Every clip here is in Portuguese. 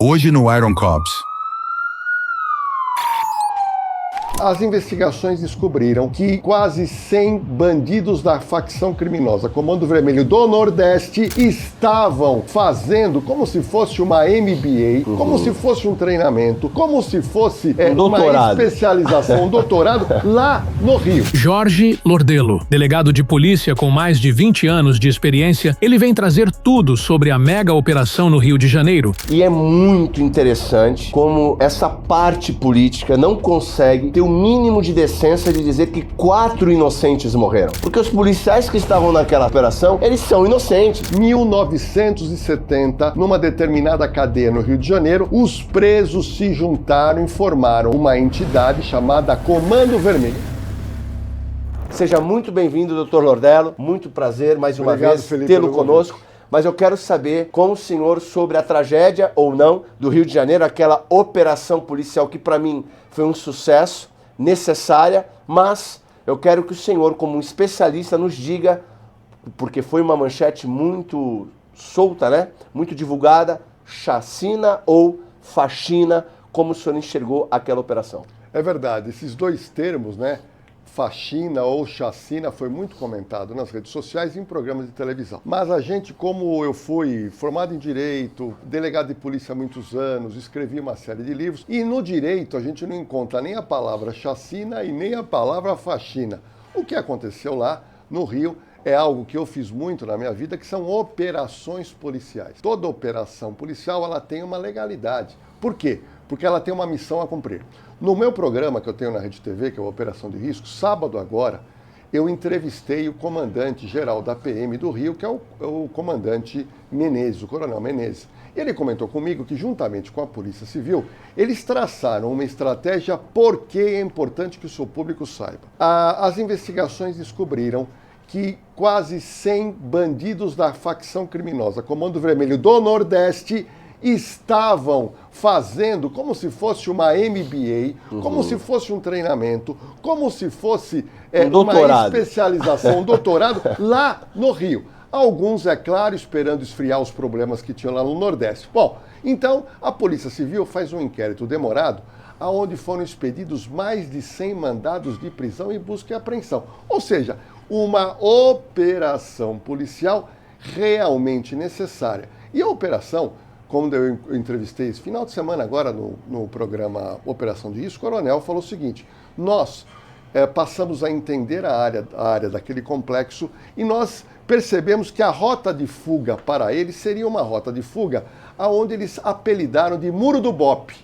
Hoje no Iron Cops. As investigações descobriram que quase 100 bandidos da facção criminosa Comando Vermelho do Nordeste estavam fazendo como se fosse uma MBA, como se fosse um treinamento, como se fosse uma especialização, um doutorado lá no Rio. Jorge Lordelo, delegado de polícia com mais de 20 anos de experiência, ele vem trazer tudo sobre a mega operação no Rio de Janeiro. E é muito interessante como essa parte política não consegue ter o mínimo de decência de dizer que 4 inocentes morreram. Porque os policiais que estavam naquela operação, eles são inocentes. 1970, numa determinada cadeia no Rio de Janeiro, os presos se juntaram e formaram uma entidade chamada Comando Vermelho. Seja muito bem-vindo, Dr. Lordelo. Muito prazer, mais uma vez, tê-lo conosco. Mas eu quero saber com o senhor sobre a tragédia ou não do Rio de Janeiro, aquela operação policial que para mim foi um sucesso, necessária, mas eu quero que o senhor, como um especialista, nos diga, porque foi uma manchete muito solta, né? Muito divulgada, chacina ou faxina, como o senhor enxergou aquela operação? É verdade, esses dois termos, né? Faxina ou chacina foi muito comentado nas redes sociais e em programas de televisão. Mas a gente, como eu fui formado em Direito, delegado de polícia há muitos anos, escrevi uma série de livros, e no Direito a gente não encontra nem a palavra chacina e nem a palavra faxina. O que aconteceu lá no Rio é algo que eu fiz muito na minha vida, que são operações policiais. Toda operação policial ela tem uma legalidade. Por quê? Porque ela tem uma missão a cumprir. No meu programa que eu tenho na Rede TV, que é o Operação de Risco, sábado agora, eu entrevistei o comandante-geral da PM do Rio, que é o comandante Menezes, o coronel Menezes. Ele comentou comigo que, juntamente com a Polícia Civil, eles traçaram uma estratégia porque é importante que o seu público saiba. As investigações descobriram que quase 100 bandidos da facção criminosa Comando Vermelho do Nordeste estavam fazendo como se fosse uma MBA, como se fosse um treinamento, como se fosse uma especialização, um doutorado lá no Rio. Alguns, é claro, esperando esfriar os problemas que tinham lá no Nordeste. Bom, então a Polícia Civil faz um inquérito demorado, aonde foram expedidos mais de 100 mandados de prisão e busca e apreensão. Ou seja, uma operação policial realmente necessária. E a operação, como eu entrevistei esse final de semana agora no programa Operação de Risco, o coronel falou o seguinte: nós passamos a entender a área daquele complexo e nós percebemos que a rota de fuga para eles seria uma rota de fuga aonde eles apelidaram de Muro do Bope.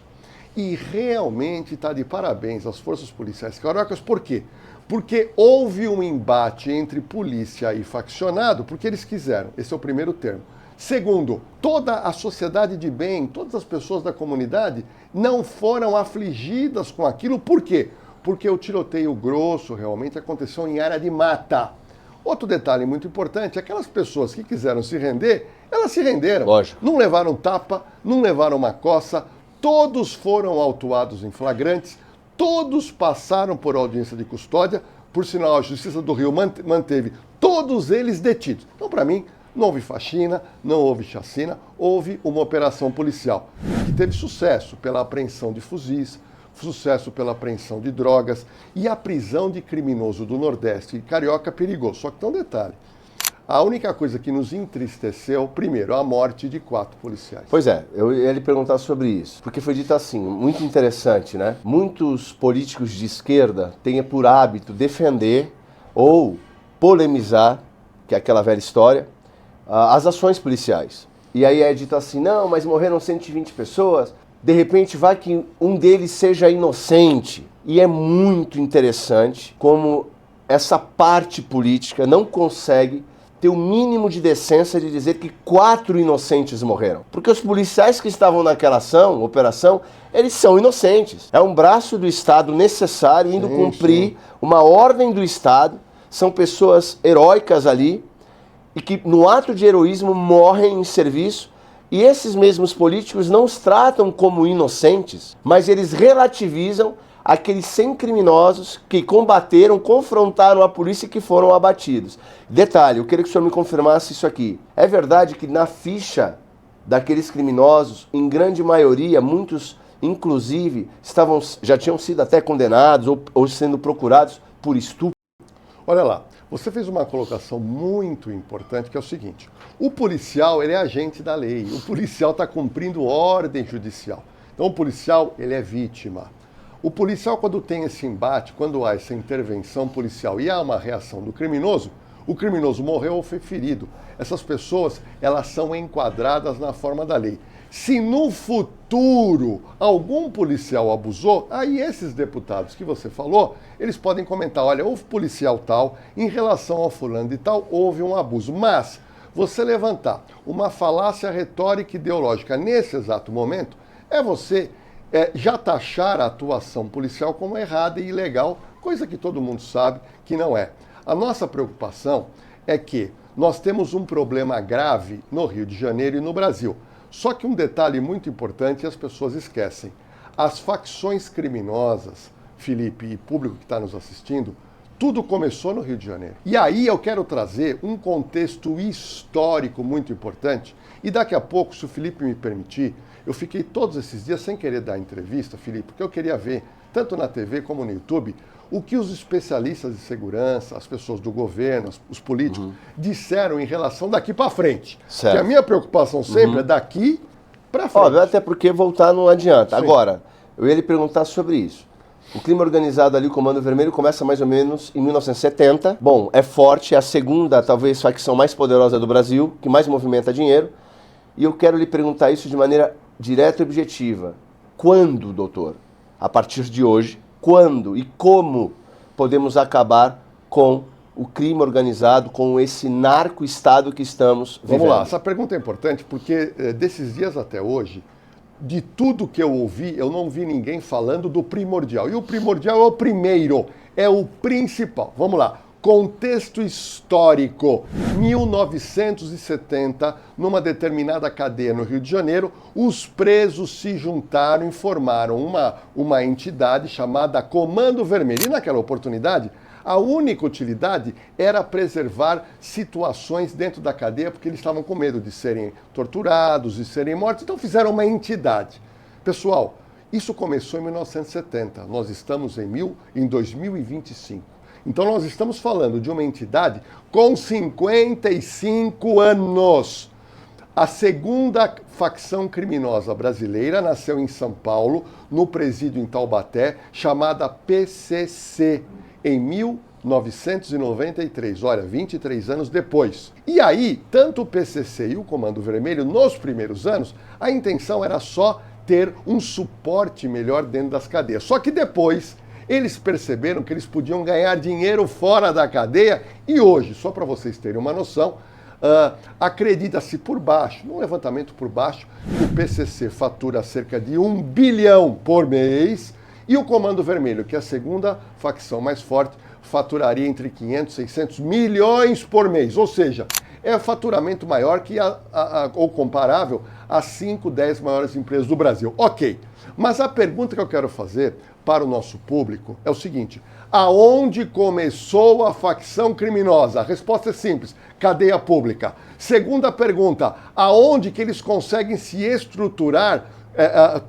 E realmente está de parabéns às forças policiais cariocas. Por quê? Porque houve um embate entre polícia e faccionado, porque eles quiseram. Esse é o primeiro termo. Segundo, toda a sociedade de bem, todas as pessoas da comunidade não foram afligidas com aquilo. Por quê? Porque o tiroteio grosso realmente aconteceu em área de mata. Outro detalhe muito importante, aquelas pessoas que quiseram se render, elas se renderam. Lógico. Não levaram tapa, não levaram uma coça, todos foram autuados em flagrantes, todos passaram por audiência de custódia, por sinal a Justiça do Rio manteve todos eles detidos. Então, para mim, não houve faxina, não houve chacina, houve uma operação policial que teve sucesso pela apreensão de fuzis, sucesso pela apreensão de drogas e a prisão de criminoso do Nordeste e carioca perigoso. Só que tem um detalhe. A única coisa que nos entristeceu, primeiro, a morte de 4 policiais. Pois é, eu ia lhe perguntar sobre isso, porque foi dito assim, muito interessante, né? Muitos políticos de esquerda têm por hábito defender ou polemizar, que é aquela velha história, as ações policiais. E aí é dito assim, não, mas morreram 120 pessoas, de repente vai que um deles seja inocente. E é muito interessante como essa parte política não consegue ter o mínimo de decência de dizer que 4 inocentes morreram. Porque os policiais que estavam naquela operação, eles são inocentes. É um braço do Estado necessário indo cumprir uma ordem do Estado. São pessoas heróicas ali e que no ato de heroísmo morrem em serviço. E esses mesmos políticos não os tratam como inocentes, mas eles relativizam aqueles 100 criminosos que combateram, confrontaram a polícia e que foram abatidos. Detalhe, eu queria que o senhor me confirmasse isso aqui. É verdade que na ficha daqueles criminosos, em grande maioria, muitos inclusive já tinham sido até condenados ou sendo procurados por estupro. Olha lá, você fez uma colocação muito importante, que é o seguinte: o policial, ele é agente da lei, o policial está cumprindo ordem judicial. Então o policial, ele é vítima. O policial, quando tem esse embate, quando há essa intervenção policial e há uma reação do criminoso, o criminoso morreu ou foi ferido. Essas pessoas, elas são enquadradas na forma da lei. Se no futuro algum policial abusou, aí esses deputados que você falou, eles podem comentar: olha, houve policial tal, em relação ao fulano de tal, houve um abuso. Mas você levantar uma falácia retórica e ideológica nesse exato momento, é você já taxar a atuação policial como errada e ilegal, coisa que todo mundo sabe que não é. A nossa preocupação é que nós temos um problema grave no Rio de Janeiro e no Brasil. Só que um detalhe muito importante as pessoas esquecem. As facções criminosas, Felipe e público que está nos assistindo, tudo começou no Rio de Janeiro. E aí eu quero trazer um contexto histórico muito importante. E daqui a pouco, se o Felipe me permitir, eu fiquei todos esses dias sem querer dar entrevista, Felipe, porque eu queria ver, tanto na TV como no YouTube, o que os especialistas de segurança, as pessoas do governo, os políticos, disseram em relação daqui para frente. Certo. Que a minha preocupação sempre é daqui para frente. Óbvio, até porque voltar não adianta. Sim. Agora, eu ia lhe perguntar sobre isso. O crime organizado ali, o Comando Vermelho, começa mais ou menos em 1970. Bom, é forte, é a segunda, talvez, facção mais poderosa do Brasil, que mais movimenta dinheiro. E eu quero lhe perguntar isso de maneira direta e objetiva. Quando, doutor, a partir de hoje, quando e como podemos acabar com o crime organizado, com esse narco-estado que estamos vivendo? Vamos lá, essa pergunta é importante porque desses dias até hoje, de tudo que eu ouvi, eu não vi ninguém falando do primordial. E o primordial é o primeiro, é o principal. Vamos lá. Contexto histórico. 1970, numa determinada cadeia no Rio de Janeiro, os presos se juntaram e formaram uma entidade chamada Comando Vermelho. E naquela oportunidade, a única utilidade era preservar situações dentro da cadeia, porque eles estavam com medo de serem torturados, de serem mortos, então fizeram uma entidade. Pessoal, isso começou em 1970, nós estamos em 2025. Então nós estamos falando de uma entidade com 55 anos. A segunda facção criminosa brasileira nasceu em São Paulo, no presídio em Taubaté, chamada PCC, em 1993, olha, 23 anos depois. E aí, tanto o PCC e o Comando Vermelho, nos primeiros anos, a intenção era só ter um suporte melhor dentro das cadeias. Só que depois eles perceberam que eles podiam ganhar dinheiro fora da cadeia e hoje, só para vocês terem uma noção, acredita-se por baixo, num levantamento por baixo, que o PCC fatura cerca de 1 bilhão por mês e o Comando Vermelho, que é a segunda facção mais forte, faturaria entre 500 e 600 milhões por mês. Ou seja, é faturamento maior que ou comparável às 5, 10 maiores empresas do Brasil. Ok, mas a pergunta que eu quero fazer para o nosso público é o seguinte: aonde começou a facção criminosa? A resposta é simples: cadeia pública. Segunda pergunta: aonde que eles conseguem se estruturar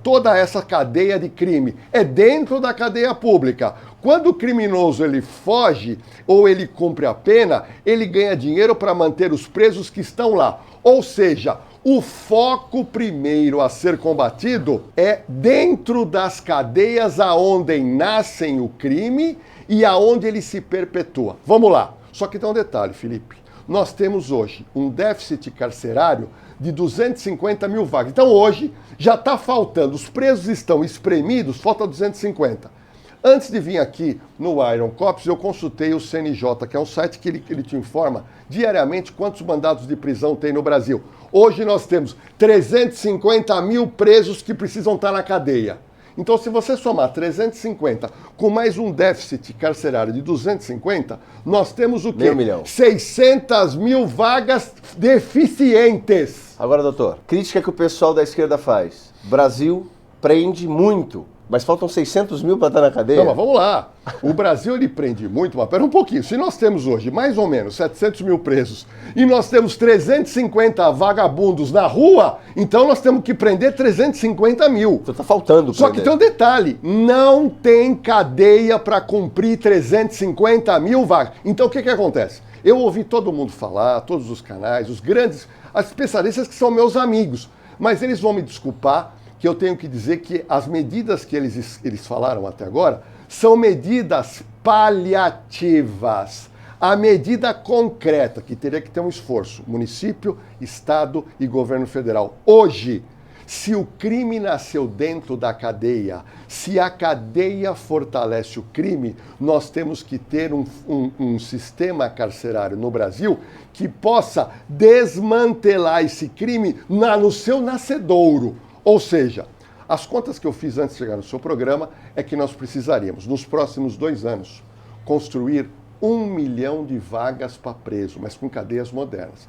toda essa cadeia de crime? É dentro da cadeia pública. Quando o criminoso ele foge ou ele cumpre a pena, ele ganha dinheiro para manter os presos que estão lá. Ou seja, o foco primeiro a ser combatido é dentro das cadeias aonde nascem o crime e aonde ele se perpetua. Vamos lá. Só que tem um detalhe, Felipe. Nós temos hoje um déficit carcerário de 250 mil vagas. Então hoje já está faltando, os presos estão espremidos, falta 250. Antes de vir aqui no Iron Cops, eu consultei o CNJ, que é um site que ele te informa diariamente quantos mandados de prisão tem no Brasil. Hoje nós temos 350 mil presos que precisam estar na cadeia. Então, se você somar 350 com mais um déficit carcerário de 250, nós temos o quê? 500 mil. 600 mil vagas deficientes. Agora, doutor, crítica que o pessoal da esquerda faz. Brasil prende muito. Mas faltam 600 mil para estar na cadeia? Não, mas vamos lá. O Brasil, ele prende muito, mas pera um pouquinho. Se nós temos hoje mais ou menos 700 mil presos e nós temos 350 vagabundos na rua, então nós temos que prender 350 mil. Então tá faltando Só que tem um detalhe, não tem cadeia para cumprir 350 mil vagas. Então o que acontece? Eu ouvi todo mundo falar, todos os canais, os grandes, as especialistas que são meus amigos, mas eles vão me desculpar que eu tenho que dizer que as medidas que eles falaram até agora são medidas paliativas. A medida concreta, que teria que ter um esforço, município, estado e governo federal. Hoje, se o crime nasceu dentro da cadeia, se a cadeia fortalece o crime, nós temos que ter um sistema carcerário no Brasil que possa desmantelar esse crime no seu nascedouro. Ou seja, as contas que eu fiz antes de chegar no seu programa é que nós precisaríamos, nos próximos 2 anos, construir 1 milhão de vagas para preso, mas com cadeias modernas.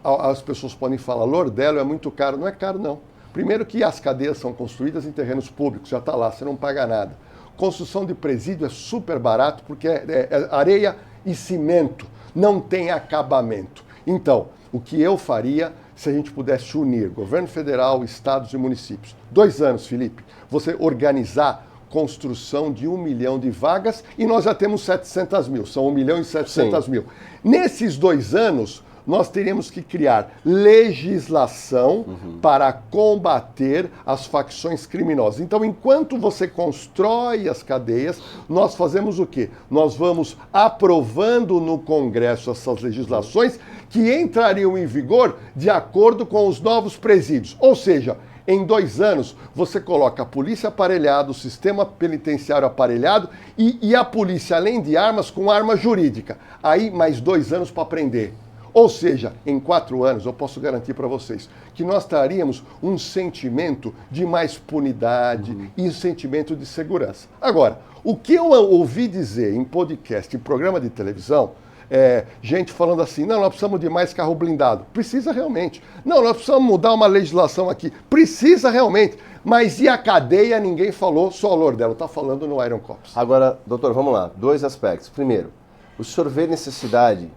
As pessoas podem falar, Lordelo, é muito caro. Não é caro, não. Primeiro que as cadeias são construídas em terrenos públicos, já está lá, você não paga nada. Construção de presídio é super barato porque é areia e cimento, não tem acabamento. Então, o que eu faria se a gente pudesse unir governo federal, estados e municípios? 2 anos, Felipe, você organizar construção de 1 milhão de vagas e nós já temos 700 mil, são 1 milhão e 700 mil. Nesses 2 anos, nós teríamos que criar legislação para combater as facções criminosas. Então, enquanto você constrói as cadeias, nós fazemos o quê? Nós vamos aprovando no Congresso essas legislações que entrariam em vigor de acordo com os novos presídios. Ou seja, em 2 anos, você coloca a polícia aparelhada, o sistema penitenciário aparelhado e a polícia, além de armas, com arma jurídica. Aí, mais 2 anos para prender. Ou seja, em 4 anos, eu posso garantir para vocês que nós traríamos um sentimento de mais punidade e um sentimento de segurança. Agora, o que eu ouvi dizer em podcast, em programa de televisão, gente falando assim, não, nós precisamos de mais carro blindado. Precisa realmente. Não, nós precisamos mudar uma legislação aqui. Precisa realmente. Mas e a cadeia? Ninguém falou, só o Lordelo está falando no Iron Cops. Agora, doutor, vamos lá. 2 aspectos. Primeiro, o senhor vê necessidade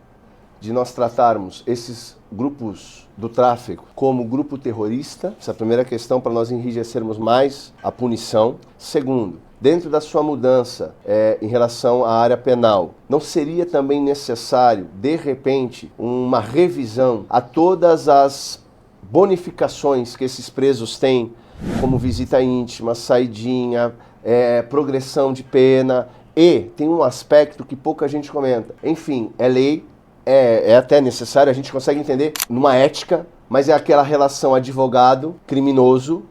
de nós tratarmos esses grupos do tráfico como grupo terrorista? Essa é a primeira questão, para nós enrijecermos mais a punição. Segundo, dentro da sua mudança em relação à área penal, não seria também necessário, de repente, uma revisão a todas as bonificações que esses presos têm, como visita íntima, saidinha, progressão de pena, e tem um aspecto que pouca gente comenta. Enfim, é lei, é até necessário, a gente consegue entender numa ética, mas é aquela relação advogado-criminoso,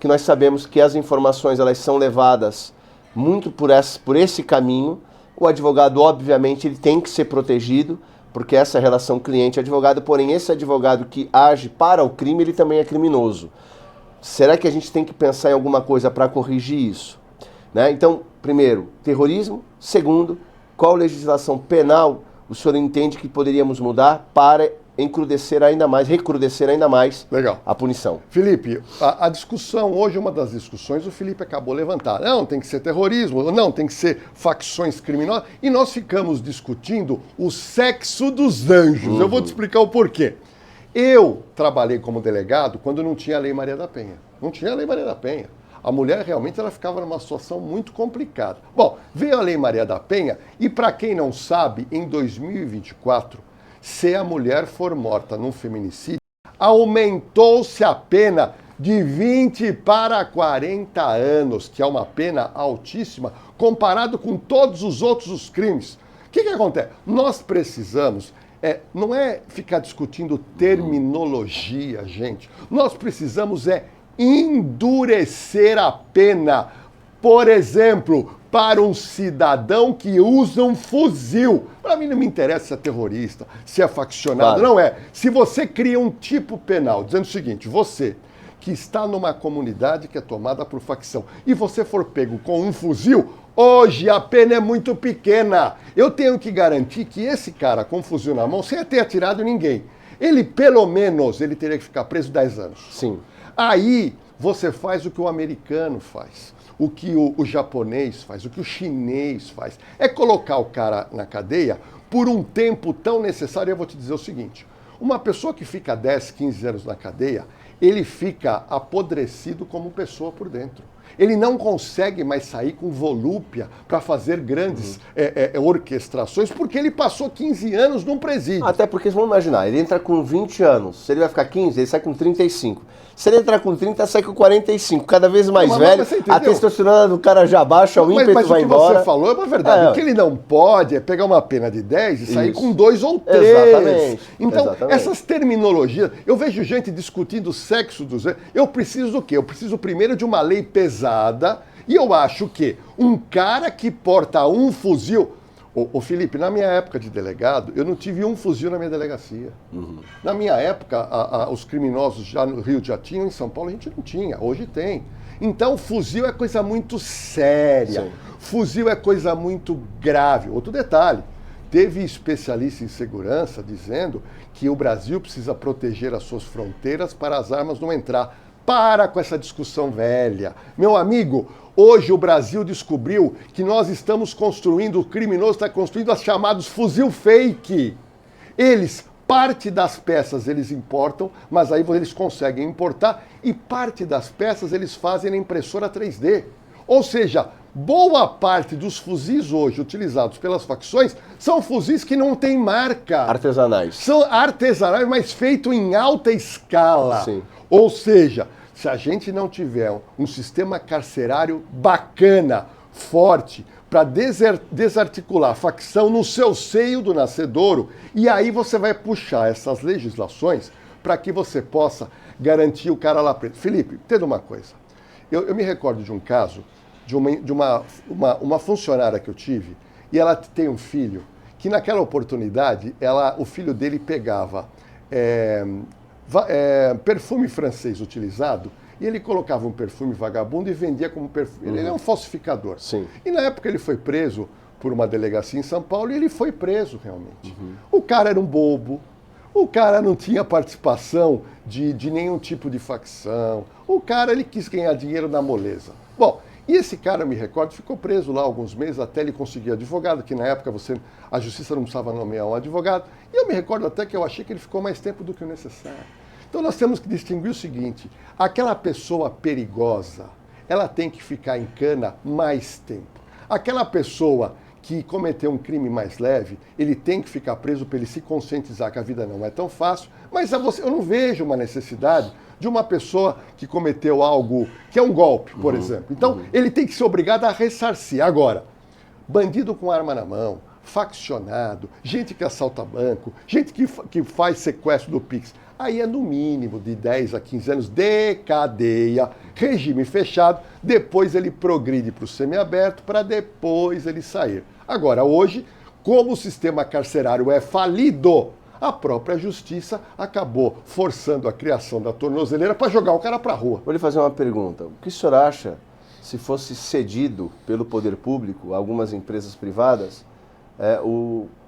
que nós sabemos que as informações elas são levadas muito por esse caminho. O advogado, obviamente, ele tem que ser protegido, porque essa é a relação cliente-advogado, porém esse advogado que age para o crime, ele também é criminoso. Será que a gente tem que pensar em alguma coisa para corrigir isso? Né? Então, primeiro, terrorismo. Segundo, qual legislação penal o senhor entende que poderíamos mudar para recrudescer ainda mais Legal. A punição? Felipe, a discussão, hoje uma das discussões, o Felipe acabou de levantar. Não, tem que ser terrorismo, não, tem que ser facções criminosas. E nós ficamos discutindo o sexo dos anjos. Eu vou te explicar o porquê. Eu trabalhei como delegado quando não tinha a Lei Maria da Penha. Não tinha a Lei Maria da Penha. A mulher realmente ela ficava numa situação muito complicada. Bom, veio a Lei Maria da Penha e, para quem não sabe, em 2024, se a mulher for morta num feminicídio, aumentou-se a pena de 20 para 40 anos, que é uma pena altíssima, comparado com todos os outros crimes. O que acontece? Nós precisamos, não é ficar discutindo terminologia, gente. Nós precisamos endurecer a pena. Por exemplo, para um cidadão que usa um fuzil. Para mim não me interessa se é terrorista, se é faccionado, Claro. não é. Se você cria um tipo penal, dizendo o seguinte, você que está numa comunidade que é tomada por facção e você for pego com um fuzil, hoje a pena é muito pequena. Eu tenho que garantir que esse cara com um fuzil na mão, sem ter atirado ninguém, ele pelo menos ele teria que ficar preso 10 anos. Sim. Aí Você faz o que o americano faz, o que o japonês faz, o que o chinês faz. É colocar o cara na cadeia por um tempo tão necessário. Eu vou te dizer o seguinte, uma pessoa que fica 10, 15 anos na cadeia, ele fica apodrecido como pessoa por dentro. Ele não consegue mais sair com volúpia para fazer grandes orquestrações, porque ele passou 15 anos num presídio. Até porque, vamos imaginar, ele entra com 20 anos, se ele vai ficar 15, ele sai com 35. Se ele entrar com 30, sai com 45. Cada vez mais velho, a testosterona do cara já baixa, o ímpeto vai embora. Mas o que você falou é uma verdade. O que ele não pode é pegar uma pena de 10 e sair com 2 ou 3. Exatamente. Então, essas terminologias... Eu vejo gente discutindo o sexo dos... Eu preciso do quê? Eu preciso primeiro de uma lei pesada e eu acho que um cara que porta um fuzil... Ô Felipe, na minha época de delegado, eu não tive um fuzil na minha delegacia. Na minha época, os criminosos já no Rio já tinham, em São Paulo a gente não tinha, hoje tem. Então, fuzil é coisa muito séria, Sim. Fuzil é coisa muito grave. Outro detalhe, teve especialista em segurança dizendo que o Brasil precisa proteger as suas fronteiras para as armas não entrar. Para com essa discussão velha. Meu amigo, hoje o Brasil descobriu que nós estamos construindo, o criminoso está construindo os chamados fuzil fake. Parte das peças eles importam, mas aí eles conseguem importar e parte das peças eles fazem na impressora 3D. Ou seja, boa parte dos fuzis hoje utilizados pelas facções são fuzis que não têm marca. Artesanais. São artesanais, mas feitos em alta escala. Sim. Ou seja, se a gente não tiver um sistema carcerário bacana, forte, para desarticular a facção no seu seio do nascedouro, e aí você vai puxar essas legislações para que você possa garantir o cara lá preso. Felipe, entenda uma coisa. Eu me recordo de um caso de uma funcionária que eu tive, e ela tem um filho, que naquela oportunidade, o filho dele pegava perfume francês utilizado, e ele colocava um perfume vagabundo e vendia como perfume. Ele é um falsificador. Sim. E na época ele foi preso por uma delegacia em São Paulo, e ele foi preso realmente. O cara era um bobo, o cara não tinha participação de nenhum tipo de facção, o cara ele quis ganhar dinheiro na moleza. Bom, e esse cara, eu me recordo, ficou preso lá alguns meses até ele conseguir advogado, que na época a justiça não precisava nomear um advogado, e eu me recordo até que eu achei que ele ficou mais tempo do que o necessário. Então nós temos que distinguir o seguinte, aquela pessoa perigosa, ela tem que ficar em cana mais tempo. Aquela pessoa que cometeu um crime mais leve, ele tem que ficar preso para ele se conscientizar que a vida não é tão fácil, mas eu não vejo uma necessidade de uma pessoa que cometeu algo que é um golpe, por exemplo. Então, ele tem que ser obrigado a ressarcir. Agora, bandido com arma na mão, faccionado, gente que assalta banco, gente que faz sequestro do Pix, aí é no mínimo de 10 a 15 anos de cadeia, regime fechado, depois ele progride para o semiaberto, para depois ele sair. Agora, hoje, como o sistema carcerário é falido, a própria justiça acabou forçando a criação da tornozeleira para jogar o cara para a rua. Vou lhe fazer uma pergunta. O que o senhor acha se fosse cedido pelo poder público a algumas empresas privadas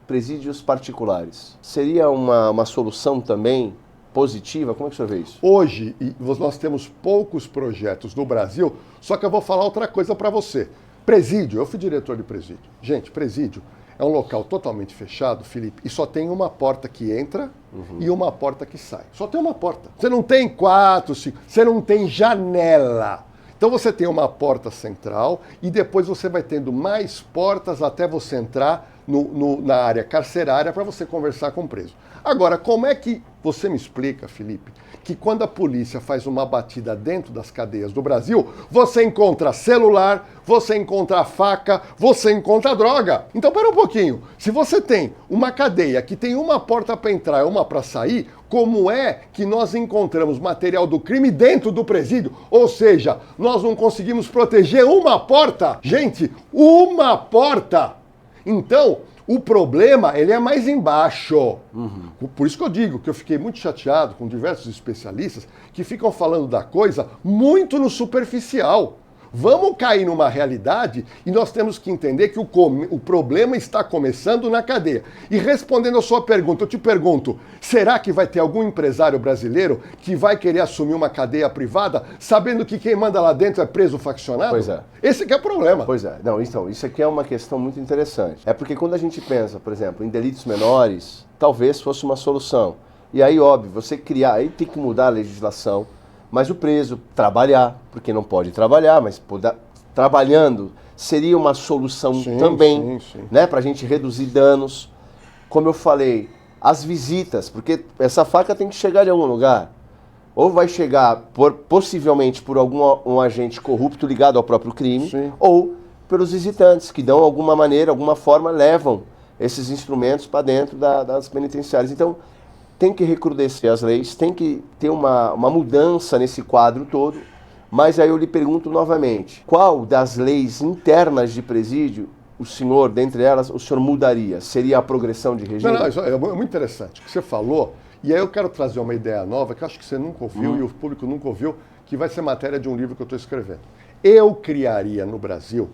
presídios particulares? Seria uma solução também positiva? Como é que o senhor vê isso? Hoje, nós temos poucos projetos no Brasil, só que eu vou falar outra coisa para você. Presídio, eu fui diretor de presídio. Gente, presídio é um local totalmente fechado, Felipe, e só tem uma porta que entra e uma porta que sai. Só tem uma porta. Você não tem 4, 5, você não tem janela. Então você tem uma porta central e depois você vai tendo mais portas até você entrar na área carcerária para você conversar com o preso. Agora, como é que você me explica, Felipe, que quando a polícia faz uma batida dentro das cadeias do Brasil, você encontra celular, você encontra faca, você encontra droga? Então, pera um pouquinho. Se você tem uma cadeia que tem uma porta para entrar e uma para sair, como é que nós encontramos material do crime dentro do presídio? Ou seja, nós não conseguimos proteger uma porta? Gente, uma porta! Então, o problema, ele é mais embaixo. Por isso que eu digo que eu fiquei muito chateado com diversos especialistas que ficam falando da coisa muito no superficial. Vamos cair numa realidade e nós temos que entender que o problema está começando na cadeia. E respondendo a sua pergunta, eu te pergunto, será que vai ter algum empresário brasileiro que vai querer assumir uma cadeia privada sabendo que quem manda lá dentro é preso faccionado? Pois é. Esse que é o problema. Pois é. Não, então, isso aqui é uma questão muito interessante. É porque quando a gente pensa, por exemplo, em delitos menores, talvez fosse uma solução. E aí, óbvio, você criar, aí tem que mudar a legislação, mas o preso trabalhar, porque não pode trabalhar, mas trabalhando seria uma solução também, né, para a gente reduzir danos. Como eu falei, as visitas, porque essa faca tem que chegar em algum lugar. Ou vai chegar possivelmente por um agente corrupto ligado ao próprio crime, ou pelos visitantes, que dão alguma maneira, alguma forma, levam esses instrumentos para dentro das penitenciárias. Então, tem que recrudescer as leis, tem que ter uma mudança nesse quadro todo, mas aí eu lhe pergunto novamente, qual das leis internas de presídio o senhor, dentre elas, o senhor mudaria? Seria a progressão de regime? Não, isso é muito interessante o que você falou, e aí eu quero trazer uma ideia nova, que eu acho que você nunca ouviu e o público nunca ouviu, que vai ser matéria de um livro que eu estou escrevendo. Eu criaria no Brasil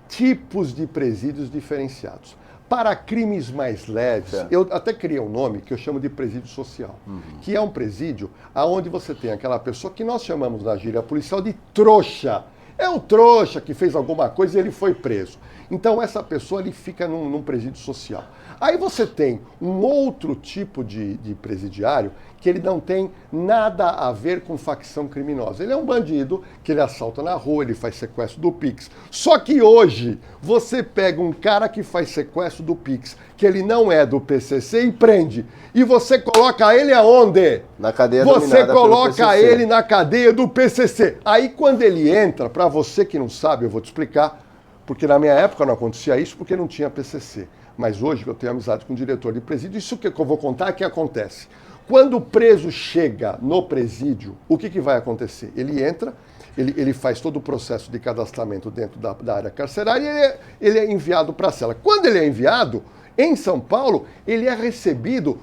tipos de presídios diferenciados. Para crimes mais leves, eu até criei um nome que eu chamo de presídio social, que é um presídio onde você tem aquela pessoa que nós chamamos na gíria policial de trouxa. É o trouxa que fez alguma coisa e ele foi preso. Então essa pessoa ele fica num presídio social. Aí você tem um outro tipo de presidiário que ele não tem nada a ver com facção criminosa. Ele é um bandido que ele assalta na rua, ele faz sequestro do Pix. Só que hoje você pega um cara que faz sequestro do Pix, que ele não é do PCC e prende. E você coloca ele aonde? Na cadeia Você coloca ele na cadeia do PCC. Aí quando ele entra, para você que não sabe, eu vou te explicar, porque na minha época não acontecia isso porque não tinha PCC. Mas hoje que eu tenho amizade com o diretor de presídio, isso que eu vou contar é que acontece. Quando o preso chega no presídio, o que vai acontecer? Ele entra, ele faz todo o processo de cadastramento dentro da área carcerária e ele é enviado para a cela. Quando ele é enviado, em São Paulo, ele é recebido,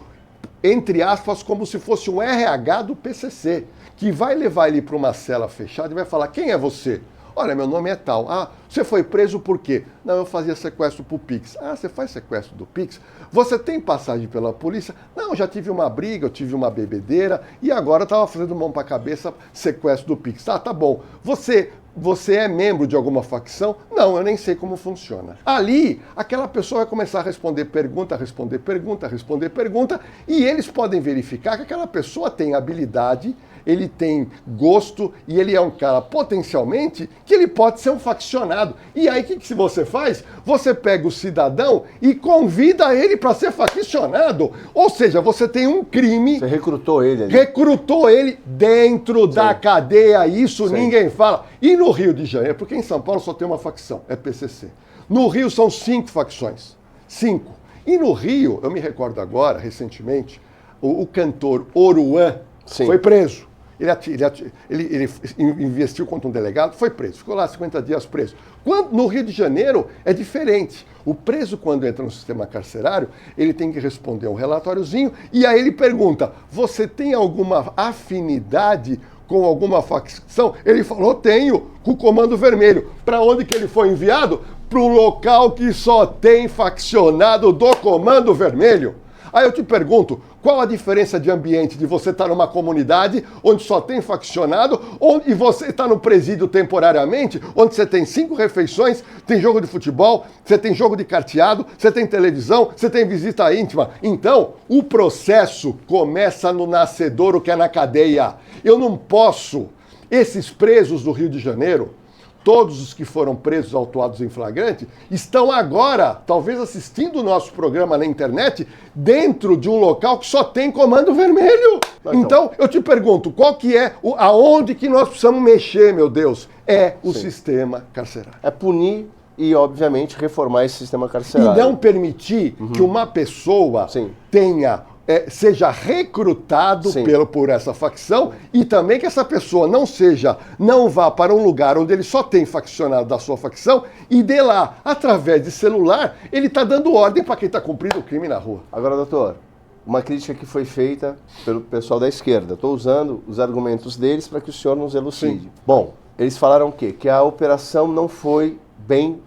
entre aspas, como se fosse um RH do PCC, que vai levar ele para uma cela fechada e vai falar, quem é você? Olha, meu nome é tal. Ah, você foi preso por quê? Não, eu fazia sequestro pro Pix. Ah, você faz sequestro do Pix? Você tem passagem pela polícia? Não, já tive uma briga, eu tive uma bebedeira e agora eu estava fazendo mão para cabeça sequestro do Pix. Ah, tá bom. Você é membro de alguma facção? Não, eu nem sei como funciona. Ali, aquela pessoa vai começar a responder pergunta, e eles podem verificar que aquela pessoa tem habilidade, ele tem gosto e ele é um cara potencialmente que ele pode ser um faccionado. E aí o que você faz? Você pega o cidadão e convida ele para ser faccionado. Ou seja, você tem um crime... Você recrutou ele ali. Recrutou ele dentro da cadeia, isso ninguém fala. E no Rio de Janeiro, porque em São Paulo só tem uma facção, é PCC. No Rio são 5 facções. 5. E no Rio, eu me recordo agora, recentemente, o cantor Oruan foi preso. Ele investiu contra um delegado, foi preso, ficou lá 50 dias preso. No Rio de Janeiro é diferente. O preso, quando entra no sistema carcerário, ele tem que responder um relatóriozinho e aí ele pergunta, você tem alguma afinidade com alguma facção? Ele falou, tenho, com o Comando Vermelho. Para onde que ele foi enviado? Para o local que só tem faccionado do Comando Vermelho. Aí eu te pergunto, qual a diferença de ambiente de você estar numa comunidade onde só tem faccionado e você está no presídio temporariamente, onde você tem 5 refeições, tem jogo de futebol, você tem jogo de carteado, você tem televisão, você tem visita íntima. Então, o processo começa no nascedouro, que é na cadeia. Eu não posso, esses presos do Rio de Janeiro, todos os que foram presos, autuados em flagrante, estão agora, talvez assistindo o nosso programa na internet, dentro de um local que só tem Comando Vermelho. Então, eu te pergunto, qual que é, aonde que nós precisamos mexer, meu Deus? É o sistema carcerário. É punir e, obviamente, reformar esse sistema carcerário. E não permitir que uma pessoa seja recrutado por essa facção e também que essa pessoa não vá para um lugar onde ele só tem faccionado da sua facção e de lá, através de celular, ele está dando ordem para quem está cumprindo o crime na rua. Agora, doutor, uma crítica que foi feita pelo pessoal da esquerda. Estou usando os argumentos deles para que o senhor nos elucide. Bom, eles falaram o quê? Que a operação não foi bem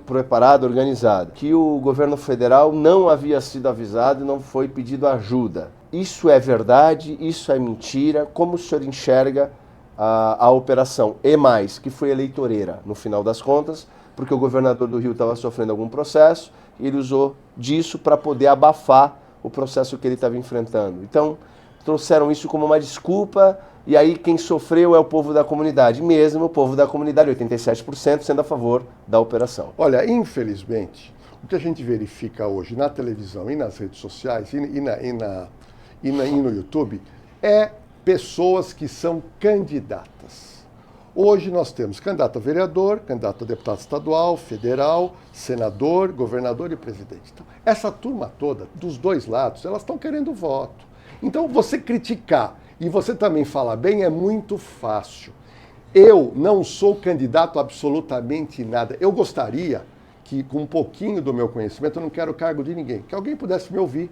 preparada, organizada. Que o governo federal não havia sido avisado e não foi pedido ajuda. Isso é verdade? Isso é mentira? Como o senhor enxerga a operação? E mais, que foi eleitoreira, no final das contas, porque o governador do Rio estava sofrendo algum processo e ele usou disso para poder abafar o processo que ele estava enfrentando. Então, trouxeram isso como uma desculpa, e aí quem sofreu é o povo da comunidade. Mesmo o povo da comunidade, 87%, sendo a favor da operação. Olha, infelizmente, o que a gente verifica hoje na televisão e nas redes sociais e no YouTube é pessoas que são candidatas. Hoje nós temos candidato a vereador, candidato a deputado estadual, federal, senador, governador e presidente. Então, essa turma toda, dos dois lados, elas estão querendo voto. Então, você criticar e você também falar bem é muito fácil. Eu não sou candidato a absolutamente nada. Eu gostaria que, com um pouquinho do meu conhecimento, eu não quero cargo de ninguém, que alguém pudesse me ouvir.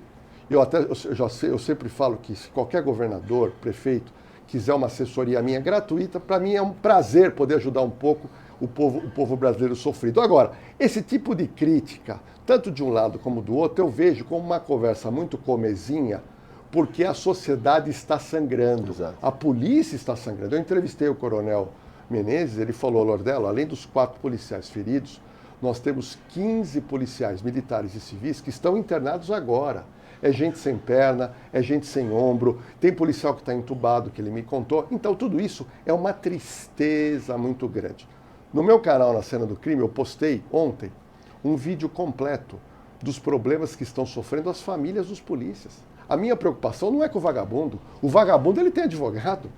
Eu sempre falo que se qualquer governador, prefeito, quiser uma assessoria minha gratuita, para mim é um prazer poder ajudar um pouco o povo brasileiro sofrido. Agora, esse tipo de crítica, tanto de um lado como do outro, eu vejo como uma conversa muito comezinha, porque a sociedade está sangrando, Exato. A polícia está sangrando. Eu entrevistei o coronel Menezes, ele falou, Lordelo, além dos 4 policiais feridos, nós temos 15 policiais militares e civis que estão internados agora. É gente sem perna, é gente sem ombro, tem policial que está entubado, que ele me contou. Então, tudo isso é uma tristeza muito grande. No meu canal, na Cena do Crime, eu postei ontem um vídeo completo dos problemas que estão sofrendo as famílias dos polícias. A minha preocupação não é com o vagabundo. O vagabundo, ele tem advogado.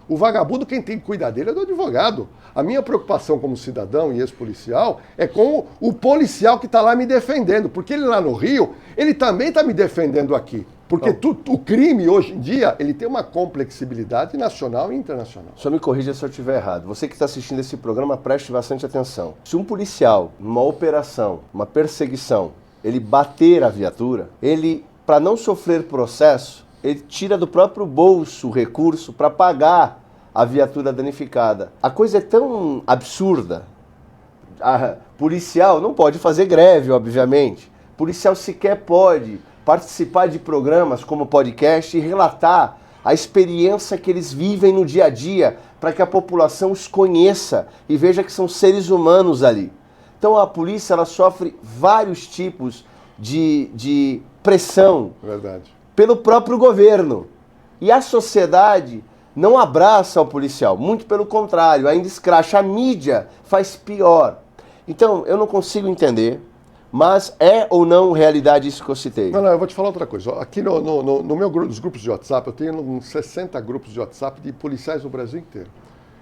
O vagabundo, quem tem que cuidar dele é do advogado. A minha preocupação como cidadão e ex-policial é com o policial que está lá me defendendo. Porque ele lá no Rio, ele também está me defendendo aqui. Porque o crime, hoje em dia, ele tem uma complexibilidade nacional e internacional. Só me corrija se eu estiver errado. Você que está assistindo esse programa, preste bastante atenção. Se um policial, numa operação, uma perseguição, ele bater a viatura, ele, para não sofrer processo, ele tira do próprio bolso o recurso para pagar a viatura danificada. A coisa é tão absurda. A policial não pode fazer greve, obviamente. Policial sequer pode participar de programas como podcast e relatar a experiência que eles vivem no dia a dia para que a população os conheça e veja que são seres humanos ali. Então a polícia ela sofre vários tipos de pressão. Verdade. Pelo próprio governo. E a sociedade não abraça o policial, muito pelo contrário, ainda escracha. A mídia faz pior. Então, eu não consigo entender, mas é ou não realidade isso que eu citei? Não, eu vou te falar outra coisa. Aqui no meu grupo, nos grupos de WhatsApp, eu tenho uns 60 grupos de WhatsApp de policiais no Brasil inteiro.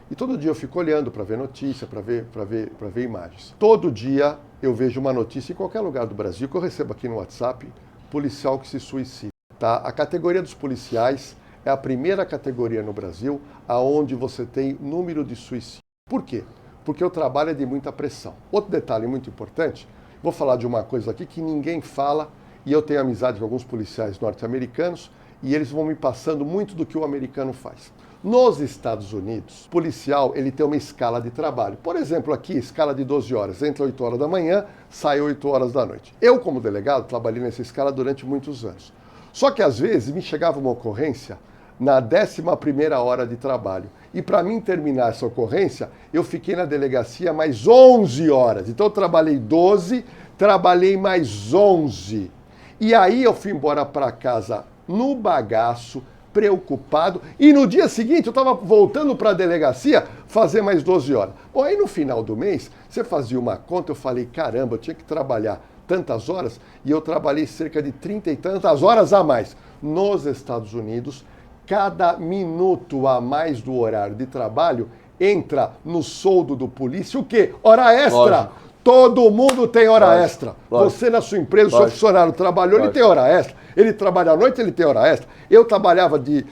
E todo dia eu fico olhando para ver notícia, para ver imagens. Todo dia eu vejo uma notícia em qualquer lugar do Brasil que eu recebo aqui no WhatsApp, policial que se suicida. Tá? A categoria dos policiais é a primeira categoria no Brasil aonde você tem número de suicídio. Por quê? Porque o trabalho é de muita pressão. Outro detalhe muito importante, vou falar de uma coisa aqui que ninguém fala, e eu tenho amizade com alguns policiais norte-americanos, e eles vão me passando muito do que o americano faz. Nos Estados Unidos, o policial ele tem uma escala de trabalho. Por exemplo, aqui, escala de 12 horas. Entra 8 horas da manhã, sai 8 horas da noite. Eu, como delegado, trabalhei nessa escala durante muitos anos. Só que, às vezes, me chegava uma ocorrência na 11ª hora de trabalho. E, para mim terminar essa ocorrência, eu fiquei na delegacia mais 11 horas. Então, eu trabalhei 12, trabalhei mais 11. E aí, eu fui embora para casa no bagaço, preocupado. E no dia seguinte, eu estava voltando para a delegacia fazer mais 12 horas. Bom, aí no final do mês, você fazia uma conta, eu falei, caramba, eu tinha que trabalhar tantas horas, e eu trabalhei cerca de 30 e tantas horas a mais. Nos Estados Unidos, cada minuto a mais do horário de trabalho entra no soldo do polícia, o quê? Hora extra! Lógico. Todo mundo tem hora Lógico, extra. lógico. Você na sua empresa, o seu Lógico. funcionário trabalhou, ele Lógico. tem hora extra. Ele trabalha à noite, ele tem hora extra. Eu trabalhava de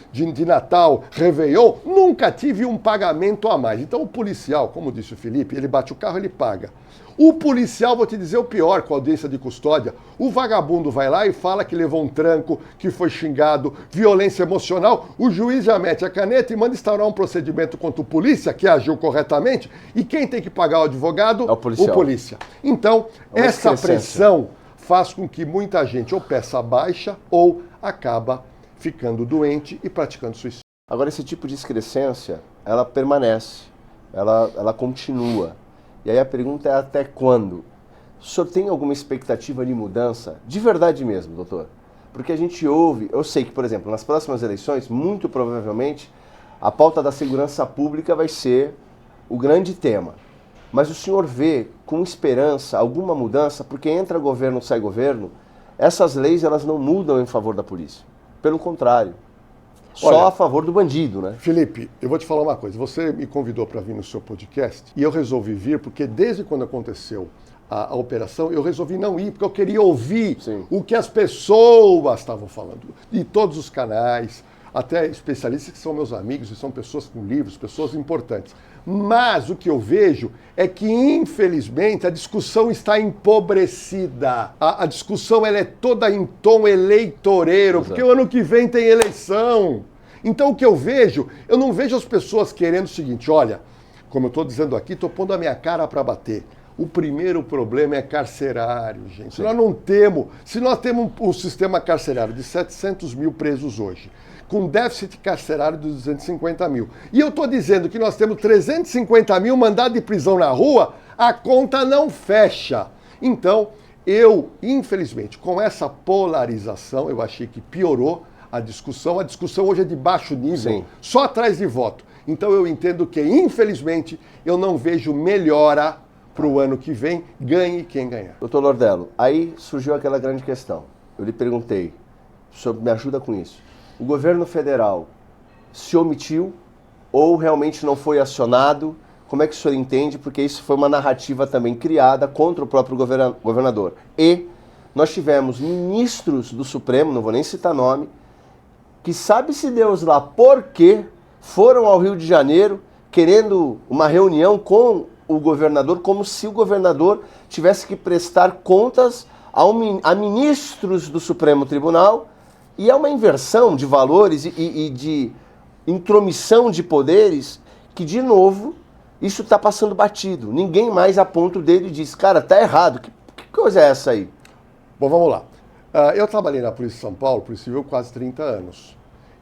Natal, Réveillon, nunca tive um pagamento a mais. Então o policial, como disse o Felipe, ele bate o carro, ele paga. O policial, vou te dizer o pior, com a audiência de custódia, o vagabundo vai lá e fala que levou um tranco, que foi xingado, violência emocional, o juiz já mete a caneta e manda instaurar um procedimento contra o polícia, que agiu corretamente, e quem tem que pagar o advogado? É o policial. O polícia. Então, É uma essa excrescência. pressão faz com que muita gente ou peça baixa ou acaba ficando doente e praticando suicídio. Agora, esse tipo de excrescência, ela permanece, ela continua. E aí a pergunta é até quando? O senhor tem alguma expectativa de mudança? De verdade mesmo, doutor? Porque a gente ouve, eu sei que, por exemplo, nas próximas eleições, muito provavelmente, a pauta da segurança pública vai ser o grande tema. Mas o senhor vê com esperança alguma mudança? Porque entra governo, sai governo, essas leis elas não mudam em favor da polícia. Pelo contrário, só Olha, a favor do bandido, né? Felipe, eu vou te falar uma coisa. Você me convidou para vir no seu podcast e eu resolvi vir porque desde quando aconteceu a operação, eu resolvi não ir, porque eu queria ouvir Sim. o que as pessoas estavam falando. De todos os canais, até especialistas que são meus amigos e são pessoas com livros, pessoas importantes. Mas o que eu vejo é que, infelizmente, a discussão está empobrecida. A discussão ela é toda em tom eleitoreiro, Exato. porque o ano que vem tem eleição. Então o que eu vejo, eu não vejo as pessoas querendo o seguinte, olha, como eu estou dizendo aqui, estou pondo a minha cara para bater. O primeiro problema é carcerário, gente. Sim. Se nós temos um sistema carcerário de 700 mil presos hoje, com déficit carcerário de 250 mil, e eu estou dizendo que nós temos 350 mil mandados de prisão na rua, a conta não fecha. Então, eu, infelizmente, com essa polarização, eu achei que piorou a discussão. A discussão hoje é de baixo nível, Sim. só atrás de voto. Então eu entendo que, infelizmente, eu não vejo melhora para o ano que vem, ganhe quem ganhar. Doutor Lordello, aí surgiu aquela grande questão. Eu lhe perguntei, o senhor me ajuda com isso. O governo federal se omitiu ou realmente não foi acionado? Como é que o senhor entende? Porque isso foi uma narrativa também criada contra o próprio governador. E nós tivemos ministros do Supremo, não vou nem citar nome, que sabe-se Deus lá por quê foram ao Rio de Janeiro querendo uma reunião com o governador, como se o governador tivesse que prestar contas a ministros do Supremo Tribunal, e é uma inversão de valores e de intromissão de poderes que, de novo, isso está passando batido. Ninguém mais aponta o dedo e diz, cara, tá errado, que coisa é essa aí? Bom, vamos lá. Eu trabalhei na Polícia de São Paulo, Polícia Civil, quase 30 anos.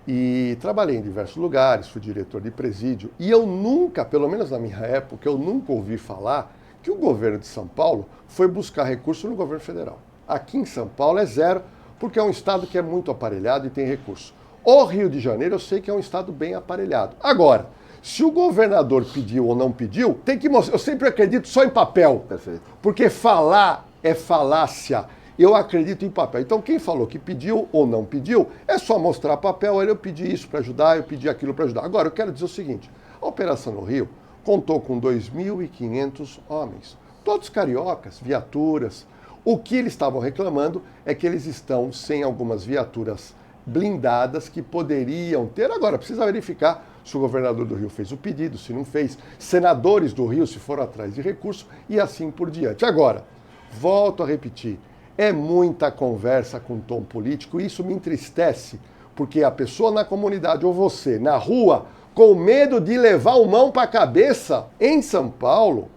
E trabalhei em diversos lugares, fui diretor de presídio. E eu nunca, pelo menos na minha época, eu nunca ouvi falar que o governo de São Paulo foi buscar recurso no governo federal. Aqui em São Paulo é zero, porque é um estado que é muito aparelhado e tem recurso. O Rio de Janeiro eu sei que é um estado bem aparelhado. Agora, se o governador pediu ou não pediu, tem que mostrar. Eu sempre acredito só em papel. Perfeito. Porque falar é falácia. Eu acredito em papel. Então, quem falou que pediu ou não pediu, é só mostrar papel. Olha, eu pedi isso para ajudar, eu pedi aquilo para ajudar. Agora, eu quero dizer o seguinte: a Operação no Rio contou com 2.500 homens, todos cariocas, viaturas. O que eles estavam reclamando é que eles estão sem algumas viaturas blindadas que poderiam ter. Agora, precisa verificar se o governador do Rio fez o pedido, se não fez, senadores do Rio se foram atrás de recurso e assim por diante. Agora, volto a repetir, é muita conversa com tom político e isso me entristece, porque a pessoa na comunidade ou você na rua, com medo de levar o mão para a cabeça, em São Paulo,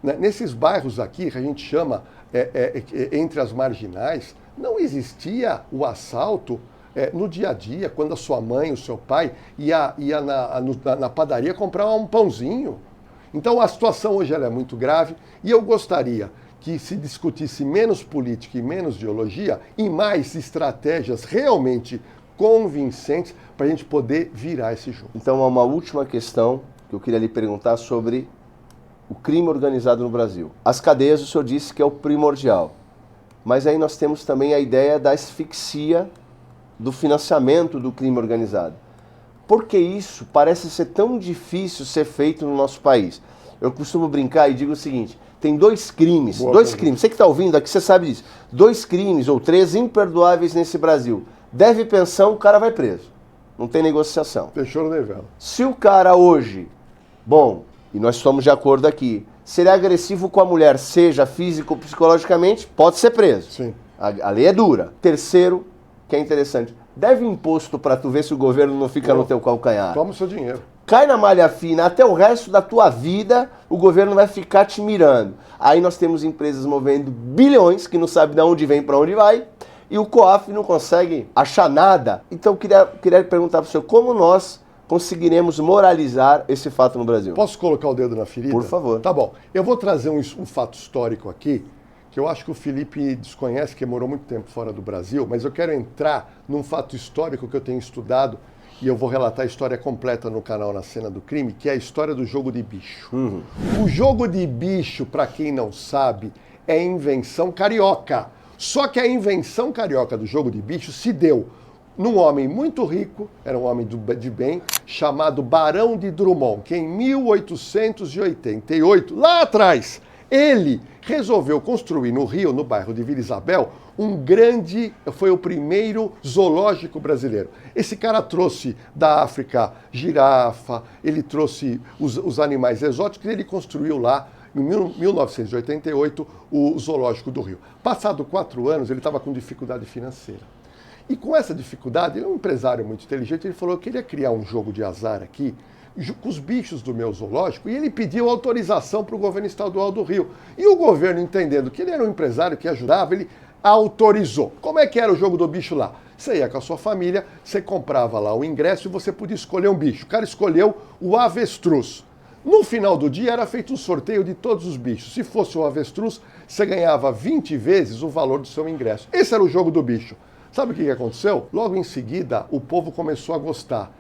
nesses bairros aqui que a gente chama entre as marginais, não existia o assalto no dia a dia, quando a sua mãe, o seu pai ia na padaria comprar um pãozinho. Então a situação hoje ela é muito grave e eu gostaria que se discutisse menos política e menos ideologia e mais estratégias realmente convincentes para a gente poder virar esse jogo. Então, há uma última questão que eu queria lhe perguntar sobre o crime organizado no Brasil. As cadeias, o senhor disse que é o primordial, mas aí nós temos também a ideia da asfixia do financiamento do crime organizado. Por que isso parece ser tão difícil ser feito no nosso país? Eu costumo brincar e digo o seguinte, tem dois crimes, Boa dois pergunta. crimes, você que está ouvindo aqui, você sabe disso, 2 crimes ou 3 imperdoáveis nesse Brasil. Deve pensão, o cara vai preso. Não tem negociação. Deixou no vela. Se o cara hoje, bom, e nós estamos de acordo aqui, se ele é agressivo com a mulher, seja físico ou psicologicamente, pode ser preso. Sim. A lei é dura. Terceiro, que é interessante, deve imposto para tu ver se o governo não fica no teu calcanhar. Toma o seu dinheiro. Cai na malha fina, até o resto da tua vida, o governo vai ficar te mirando. Aí nós temos empresas movendo bilhões, que não sabe de onde vem, para onde vai, e o COAF não consegue achar nada. Então eu queria perguntar para o senhor, como nós conseguiremos moralizar esse fato no Brasil? Posso colocar o dedo na ferida? Por favor. Tá bom. Eu vou trazer um fato histórico aqui, que eu acho que o Felipe desconhece, que morou muito tempo fora do Brasil, mas eu quero entrar num fato histórico que eu tenho estudado, e eu vou relatar a história completa no canal Na Cena do Crime, que é a história do jogo de bicho. O jogo de bicho, para quem não sabe, é invenção carioca. Só que a invenção carioca do jogo de bicho se deu num homem muito rico, era um homem de bem, chamado Barão de Drummond, que em 1888, lá atrás, ele resolveu construir no Rio, no bairro de Vila Isabel, foi o primeiro zoológico brasileiro. Esse cara trouxe da África girafa, ele trouxe os animais exóticos e ele construiu lá, em 1988, o Zoológico do Rio. Passado 4 anos, ele estava com dificuldade financeira. E com essa dificuldade, ele é um empresário muito inteligente, ele falou, eu queria criar um jogo de azar aqui, com os bichos do meu zoológico, e ele pediu autorização para o governo estadual do Rio. E o governo, entendendo que ele era um empresário que ajudava, ele autorizou. Como é que era o jogo do bicho lá? Você ia com a sua família, você comprava lá o ingresso e você podia escolher um bicho. O cara escolheu o avestruz. No final do dia era feito um sorteio de todos os bichos. Se fosse o avestruz, você ganhava 20 vezes o valor do seu ingresso. Esse era o jogo do bicho. Sabe o que aconteceu? Logo em seguida, o povo começou a gostar.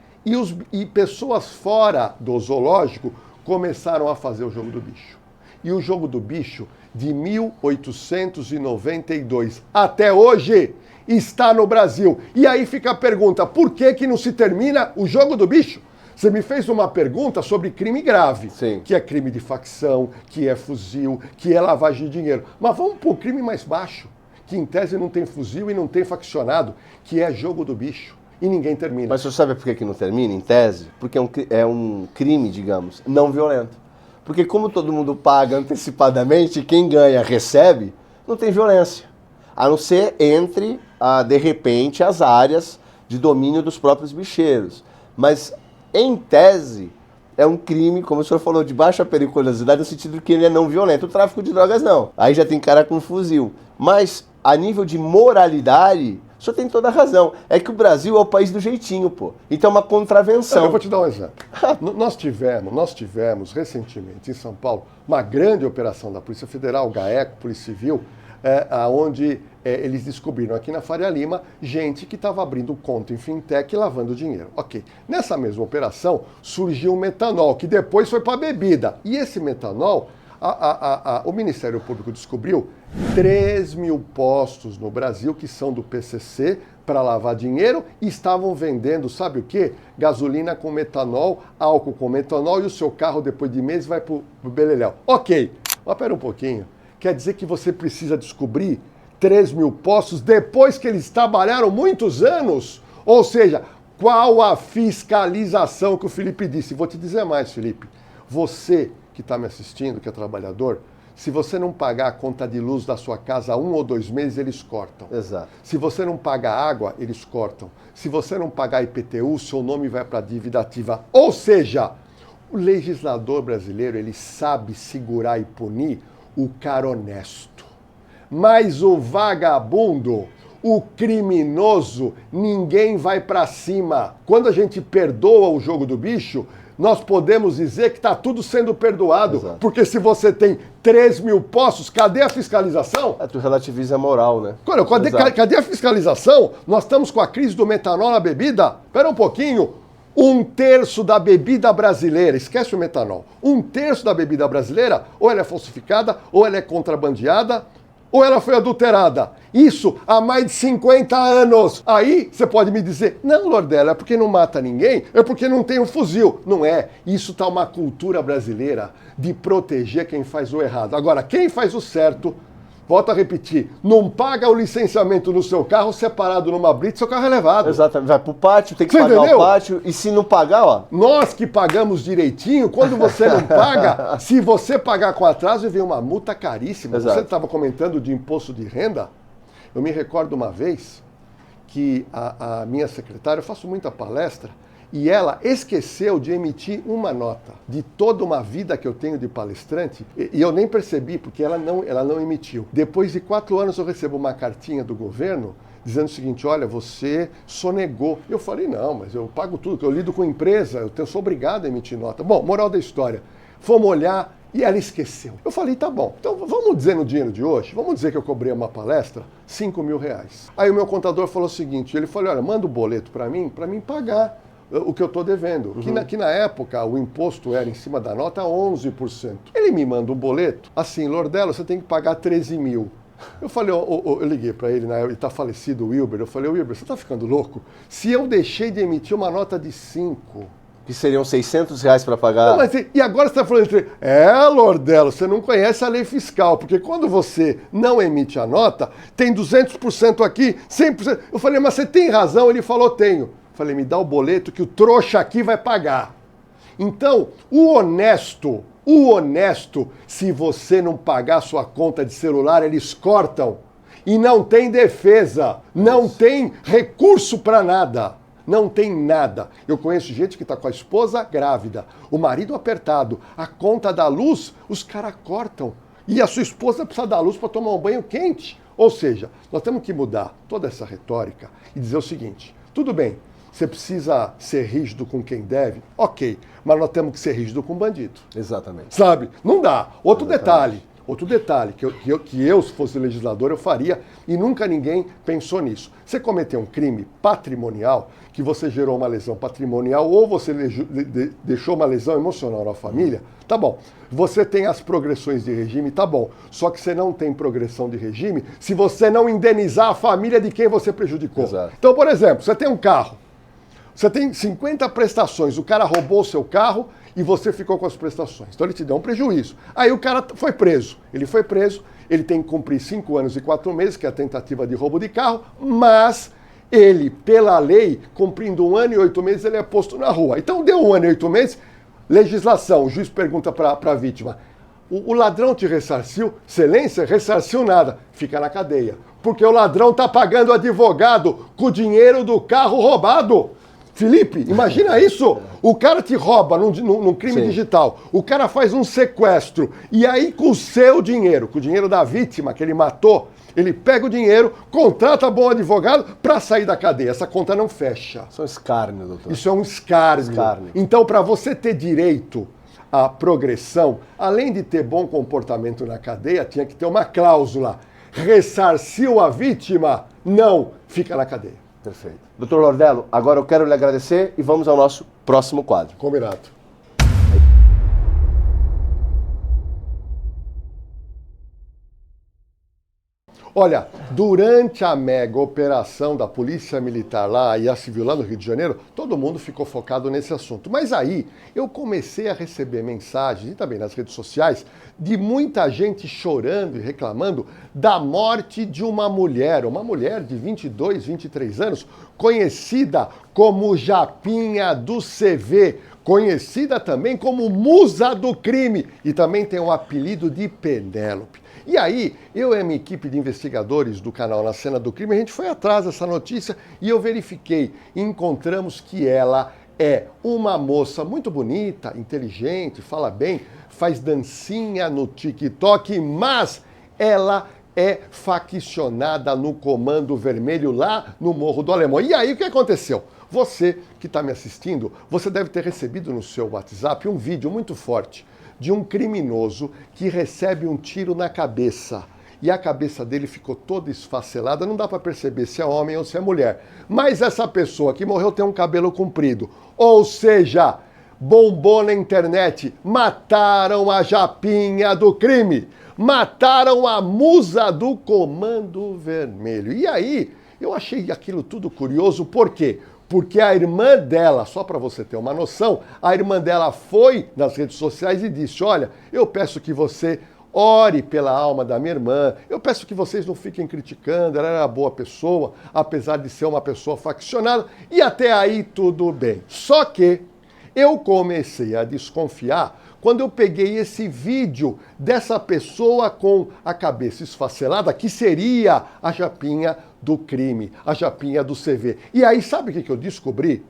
E pessoas fora do zoológico começaram a fazer o jogo do bicho. E o jogo do bicho, de 1892 até hoje, está no Brasil. E aí fica a pergunta, por que não se termina o jogo do bicho? Você me fez uma pergunta sobre crime grave, Sim. Que é crime de facção, que é fuzil, que é lavagem de dinheiro. Mas vamos para o crime mais baixo, que em tese não tem fuzil e não tem faccionado, que é jogo do bicho. E ninguém termina. Mas você sabe por que não termina, em tese? Porque é um crime, digamos, não violento. Porque como todo mundo paga antecipadamente, quem ganha recebe, não tem violência. A não ser entre, de repente, as áreas de domínio dos próprios bicheiros. Mas, em tese, é um crime, como o senhor falou, de baixa periculosidade, no sentido de que ele é não violento. O tráfico de drogas, não. Aí já tem cara com fuzil. Mas, a nível de moralidade, o senhor tem toda a razão. É que o Brasil é o país do jeitinho, pô. Então é uma contravenção. Eu vou te dar um exemplo. Nós tivemos recentemente em São Paulo uma grande operação da Polícia Federal, GAECO, Polícia Civil, onde eles descobriram aqui na Faria Lima gente que estava abrindo conta em fintech e lavando dinheiro. Ok. Nessa mesma operação surgiu o metanol, que depois foi para a bebida. E esse metanol, o Ministério Público descobriu 3 mil postos no Brasil que são do PCC para lavar dinheiro e estavam vendendo, sabe o quê? Gasolina com metanol, álcool com metanol e o seu carro depois de meses vai para o beleléu. Ok, mas pera um pouquinho. Quer dizer que você precisa descobrir 3 mil postos depois que eles trabalharam muitos anos? Ou seja, qual a fiscalização que o Felipe disse? Vou te dizer mais, Felipe. Você que está me assistindo, que é trabalhador, se você não pagar a conta de luz da sua casa há 1 ou 2 meses, eles cortam. Exato. Se você não pagar água, eles cortam. Se você não pagar IPTU, seu nome vai para a dívida ativa. Ou seja, o legislador brasileiro, ele sabe segurar e punir o cara honesto. Mas o vagabundo, o criminoso, ninguém vai para cima. Quando a gente perdoa o jogo do bicho, nós podemos dizer que está tudo sendo perdoado. Exato. Porque se você tem 3 mil postos, cadê a fiscalização? Tu relativiza a moral, né? Cadê a fiscalização? Nós estamos com a crise do metanol na bebida. Espera um pouquinho. 1/3 da bebida brasileira, esquece o metanol, 1/3 da bebida brasileira, ou ela é falsificada, ou ela é contrabandeada, ou ela foi adulterada? Isso há mais de 50 anos. Aí você pode me dizer, não, Lordelo, é porque não mata ninguém, é porque não tem um fuzil. Não é. Isso está uma cultura brasileira de proteger quem faz o errado. Agora, quem faz o certo, volto a repetir, não paga o licenciamento no seu carro separado numa blitz, seu carro é levado. Exatamente, vai pro pátio, tem que Você pagar entendeu? o pátio, e se não pagar, ó... Nós que pagamos direitinho, quando você não paga, se você pagar com atraso, vem uma multa caríssima. Exato. Você estava comentando de imposto de renda. Eu me recordo uma vez que a minha secretária, eu faço muita palestra, e ela esqueceu de emitir uma nota de toda uma vida que eu tenho de palestrante, e eu nem percebi, porque ela não emitiu. Depois de 4 anos eu recebo uma cartinha do governo dizendo o seguinte, olha, você sonegou. Eu falei, não, mas eu pago tudo, que eu lido com empresa, eu sou obrigado a emitir nota. Bom, moral da história, fomos olhar e ela esqueceu. Eu falei, tá bom, então vamos dizer no dinheiro de hoje, vamos dizer que eu cobrei uma palestra, R$5.000. Aí o meu contador falou o seguinte, ele falou, olha, manda o boleto para mim pagar o que eu estou devendo. Que na época o imposto era em cima da nota 11%. Ele me manda um boleto, assim, Lordelo, você tem que pagar 13 mil. Eu falei, eu liguei para ele, ele está falecido, o Wilber, eu falei, Wilber, você está ficando louco? Se eu deixei de emitir uma nota de 5... Que seriam R$600 para pagar. Não, mas, e agora você está falando, Lordelo, você não conhece a lei fiscal, porque quando você não emite a nota, tem 200% aqui, 100%. Eu falei, mas você tem razão? Ele falou, tenho. Eu falei, me dá o boleto que o trouxa aqui vai pagar. Então, o honesto, se você não pagar sua conta de celular, eles cortam. E não tem defesa, não tem recurso para nada. Não tem nada. Eu conheço gente que está com a esposa grávida, o marido apertado, a conta da luz, os caras cortam. E a sua esposa precisa da luz para tomar um banho quente. Ou seja, nós temos que mudar toda essa retórica e dizer o seguinte, tudo bem, você precisa ser rígido com quem deve, ok, mas nós temos que ser rígido com bandido. Exatamente. Sabe? Não dá. Outro detalhe que eu, se fosse legislador, eu faria, e nunca ninguém pensou nisso. Você cometeu um crime patrimonial, que você gerou uma lesão patrimonial, ou você deixou uma lesão emocional na família, tá bom. Você tem as progressões de regime, tá bom. Só que você não tem progressão de regime se você não indenizar a família de quem você prejudicou. Exato. Então, por exemplo, você tem um carro, você tem 50 prestações, o cara roubou o seu carro e você ficou com as prestações. Então ele te deu um prejuízo. Aí o cara foi preso. Ele foi preso, ele tem que cumprir 5 anos e 4 meses, que é a tentativa de roubo de carro, mas ele, pela lei, cumprindo 1 ano e 8 meses, ele é posto na rua. Então deu 1 ano e 8 meses, legislação, o juiz pergunta para a vítima, o ladrão te ressarciu? Excelência, ressarciu nada. Fica na cadeia. Porque o ladrão está pagando advogado com o dinheiro do carro roubado. Felipe, imagina isso. O cara te rouba num crime digital. O cara faz um sequestro. E aí, com o seu dinheiro, com o dinheiro da vítima que ele matou, ele pega o dinheiro, contrata bom advogado para sair da cadeia. Essa conta não fecha. Isso é um escárnio, doutor. Isso é um escárnio. Então, para você ter direito à progressão, além de ter bom comportamento na cadeia, tinha que ter uma cláusula. Ressarciu a vítima? Não, fica na cadeia. Perfeito. Doutor Lordelo, agora eu quero lhe agradecer e vamos ao nosso próximo quadro. Combinado. Olha, durante a mega operação da Polícia Militar lá e a Civil lá no Rio de Janeiro, todo mundo ficou focado nesse assunto. Mas aí eu comecei a receber mensagens, e também nas redes sociais, de muita gente chorando e reclamando da morte de uma mulher de 22, 23 anos, conhecida como Japinha do CV, conhecida também como Musa do Crime, e também tem o apelido de Penélope. E aí, eu e a minha equipe de investigadores do canal Na Cena do Crime, a gente foi atrás dessa notícia e eu verifiquei e encontramos que ela é uma moça muito bonita, inteligente, fala bem, faz dancinha no TikTok, mas ela é faccionada no Comando Vermelho lá no Morro do Alemão. E aí, o que aconteceu? Você que está me assistindo, você deve ter recebido no seu WhatsApp um vídeo muito forte de um criminoso que recebe um tiro na cabeça. E a cabeça dele ficou toda esfacelada, não dá para perceber se é homem ou se é mulher. Mas essa pessoa que morreu tem um cabelo comprido. Ou seja, bombou na internet. Mataram a Japinha do crime. Mataram a musa do Comando Vermelho. E aí, eu achei aquilo tudo curioso, por quê? Porque a irmã dela, só para você ter uma noção, a irmã dela foi nas redes sociais e disse, olha, eu peço que você ore pela alma da minha irmã, eu peço que vocês não fiquem criticando, ela era boa pessoa, apesar de ser uma pessoa faccionada, e até aí tudo bem. Só que eu comecei a desconfiar quando eu peguei esse vídeo dessa pessoa com a cabeça esfacelada, que seria a Japinha do crime, a Japinha do CV. E aí, sabe o que eu descobri?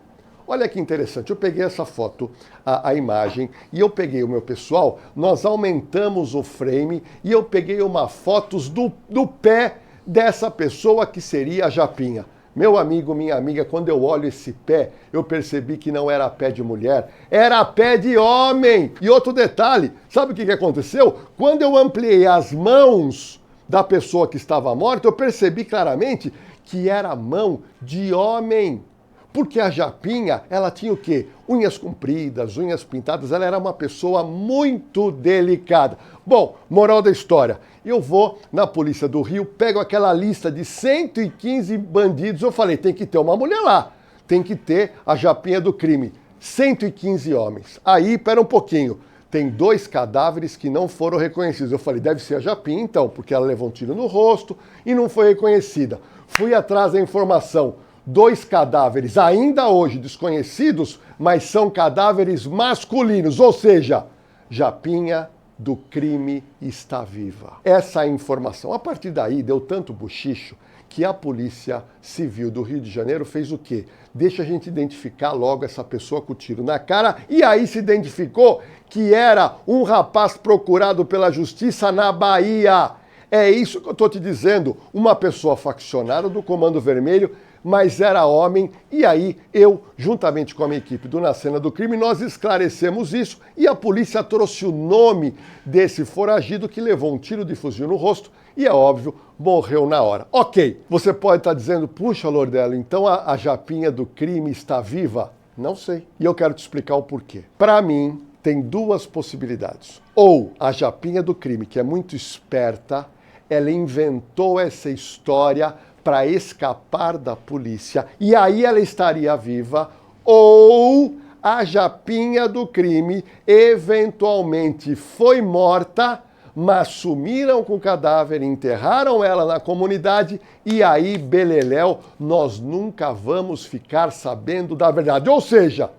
Olha que interessante, eu peguei essa foto, a imagem, e eu peguei o meu pessoal, nós aumentamos o frame, e eu peguei uma foto do pé dessa pessoa que seria a Japinha. Meu amigo, minha amiga, quando eu olho esse pé, eu percebi que não era pé de mulher, era pé de homem. E outro detalhe, sabe o que aconteceu? Quando eu ampliei as mãos da pessoa que estava morta, eu percebi claramente que era mão de homem. Porque a Japinha, ela tinha o quê? Unhas compridas, unhas pintadas, ela era uma pessoa muito delicada. Bom, moral da história, eu vou na Polícia do Rio, pego aquela lista de 115 bandidos, eu falei, tem que ter uma mulher lá, tem que ter a Japinha do crime, 115 homens. Aí, pera um pouquinho, tem 2 cadáveres que não foram reconhecidos. Eu falei, deve ser a Japinha então, porque ela levou um tiro no rosto e não foi reconhecida. Fui atrás da informação. 2 cadáveres ainda hoje desconhecidos, mas são cadáveres masculinos, ou seja, Japinha do crime está viva. Essa é a informação. A partir daí deu tanto bochicho que a Polícia Civil do Rio de Janeiro fez o quê? Deixa a gente identificar logo essa pessoa com o tiro na cara, e aí se identificou que era um rapaz procurado pela justiça na Bahia. É isso que eu estou te dizendo, uma pessoa faccionada do Comando Vermelho, mas era homem, e aí eu, juntamente com a minha equipe do Na Cena do Crime, nós esclarecemos isso e a polícia trouxe o nome desse foragido que levou um tiro de fuzil no rosto e, é óbvio, morreu na hora. Ok, você pode estar dizendo, puxa, Lordello, então a Japinha do crime está viva? Não sei. E eu quero te explicar o porquê. Para mim, tem 2 possibilidades. Ou a Japinha do crime, que é muito esperta, ela inventou essa história para escapar da polícia, e aí ela estaria viva, ou a Japinha do crime eventualmente foi morta, mas sumiram com o cadáver, enterraram ela na comunidade, e aí, beleléu, nós nunca vamos ficar sabendo da verdade. Ou seja,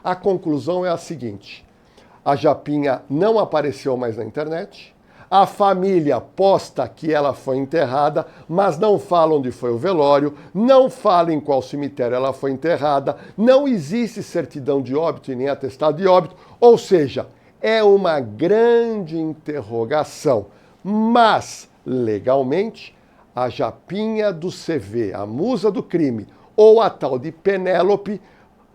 a conclusão é a seguinte, a Japinha não apareceu mais na internet, a família posta que ela foi enterrada, mas não fala onde foi o velório, não fala em qual cemitério ela foi enterrada, não existe certidão de óbito e nem atestado de óbito, ou seja, é uma grande interrogação. Mas, legalmente, a Japinha do CV, a musa do crime, ou a tal de Penélope,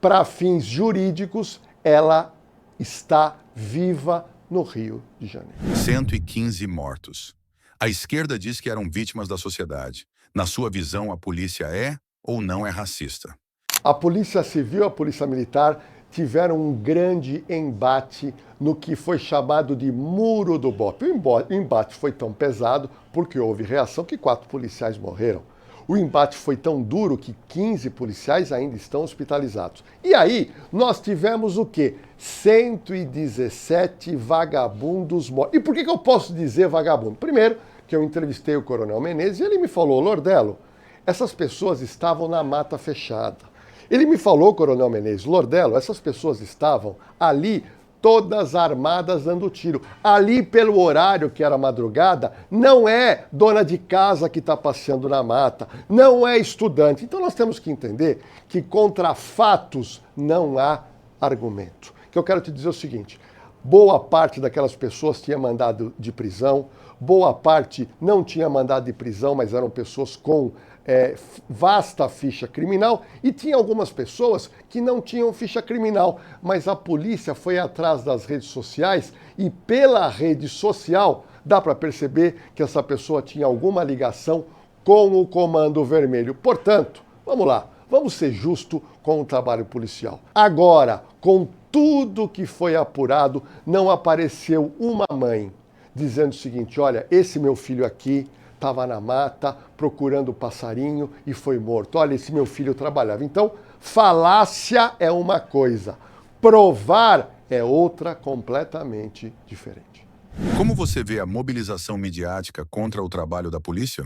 para fins jurídicos, ela está viva no Rio de Janeiro. 115 mortos. A esquerda diz que eram vítimas da sociedade. Na sua visão, a polícia é ou não é racista? A Polícia Civil e a Polícia Militar tiveram um grande embate no que foi chamado de Muro do Bope. O embate foi tão pesado porque houve reação que 4 policiais morreram. O embate foi tão duro que 15 policiais ainda estão hospitalizados. E aí, nós tivemos o quê? 117 vagabundos mortos. E por que eu posso dizer vagabundo? Primeiro, que eu entrevistei o Coronel Menezes e ele me falou, Lordello, essas pessoas estavam na mata fechada. Ele me falou, Coronel Menezes, Lordello, essas pessoas estavam ali todas armadas dando tiro. Ali, pelo horário que era madrugada, não é dona de casa que está passeando na mata, não é estudante. Então nós temos que entender que contra fatos não há argumento. O que eu quero te dizer é o seguinte, boa parte daquelas pessoas tinha mandado de prisão, boa parte não tinha mandado de prisão, mas eram pessoas com vasta ficha criminal, e tinha algumas pessoas que não tinham ficha criminal, mas a polícia foi atrás das redes sociais e pela rede social dá para perceber que essa pessoa tinha alguma ligação com o Comando Vermelho. Portanto, vamos lá, vamos ser justos com o trabalho policial. Agora, com tudo que foi apurado, não apareceu uma mãe dizendo o seguinte: olha, esse meu filho aqui estava na mata procurando o passarinho e foi morto. Olha, esse meu filho trabalhava. Então, falácia é uma coisa, provar é outra completamente diferente. Como você vê a mobilização midiática contra o trabalho da polícia?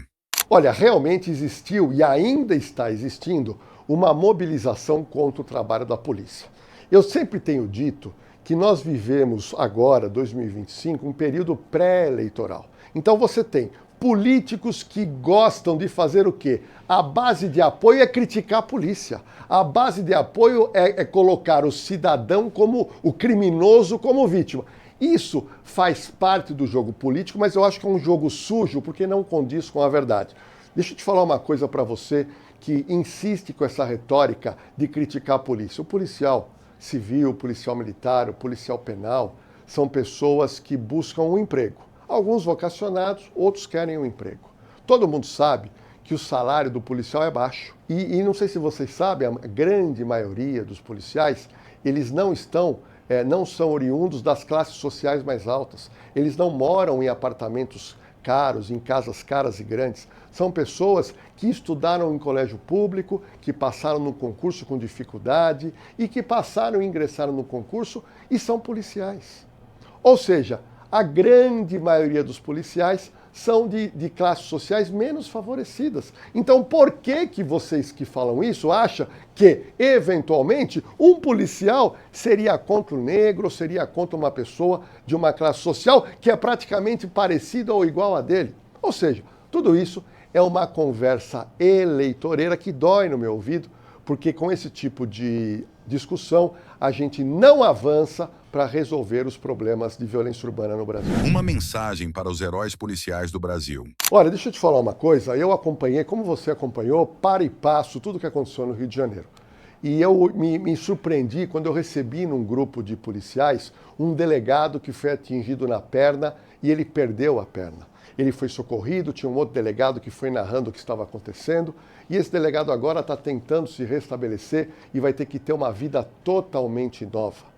Olha, realmente existiu e ainda está existindo uma mobilização contra o trabalho da polícia. Eu sempre tenho dito que nós vivemos agora, 2025, um período pré-eleitoral. Então você tem políticos que gostam de fazer o quê? A base de apoio é criticar a polícia. A base de apoio é colocar o cidadão como o criminoso como vítima. Isso faz parte do jogo político, mas eu acho que é um jogo sujo porque não condiz com a verdade. Deixa eu te falar uma coisa para você que insiste com essa retórica de criticar a polícia. O policial civil, o policial militar, o policial penal são pessoas que buscam um emprego. Alguns vocacionados, outros querem um emprego. Todo mundo sabe que o salário do policial é baixo. E não sei se vocês sabem, a grande maioria dos policiais, eles não são oriundos das classes sociais mais altas. Eles não moram em apartamentos caros, em casas caras e grandes. São pessoas que estudaram em colégio público, que passaram no concurso com dificuldade e que passaram e ingressaram no concurso e são policiais. Ou seja, a grande maioria dos policiais são de classes sociais menos favorecidas. Então, por que vocês que falam isso acham que, eventualmente, um policial seria contra o negro, seria contra uma pessoa de uma classe social que é praticamente parecida ou igual a dele? Ou seja, tudo isso é uma conversa eleitoreira que dói no meu ouvido, porque com esse tipo de discussão a gente não avança para resolver os problemas de violência urbana no Brasil. Uma mensagem para os heróis policiais do Brasil. Olha, deixa eu te falar uma coisa. Eu acompanhei, como você acompanhou, para e passo, tudo que aconteceu no Rio de Janeiro. E eu me surpreendi quando eu recebi num grupo de policiais um delegado que foi atingido na perna e ele perdeu a perna. Ele foi socorrido, tinha um outro delegado que foi narrando o que estava acontecendo, e esse delegado agora está tentando se restabelecer e vai ter que ter uma vida totalmente nova.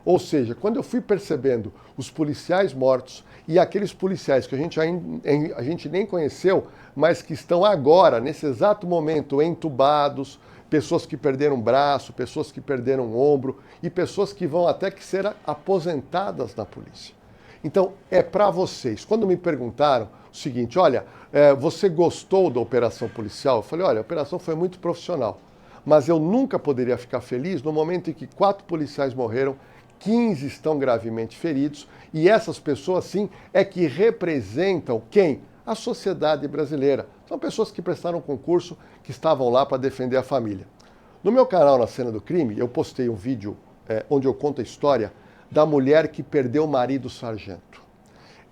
Ou seja, quando eu fui percebendo os policiais mortos e aqueles policiais que a gente nem conheceu, mas que estão agora, nesse exato momento, entubados, pessoas que perderam braço, pessoas que perderam ombro e pessoas que vão até que ser aposentadas na polícia. Então, é para vocês. Quando me perguntaram o seguinte, olha, você gostou da operação policial? Eu falei, olha, a operação foi muito profissional, mas eu nunca poderia ficar feliz no momento em que 4 policiais morreram, 15 estão gravemente feridos, e essas pessoas, sim, é que representam quem? A sociedade brasileira. São pessoas que prestaram concurso, que estavam lá para defender a família. No meu canal, Na Cena do Crime, eu postei um vídeo onde eu conto a história da mulher que perdeu o marido sargento.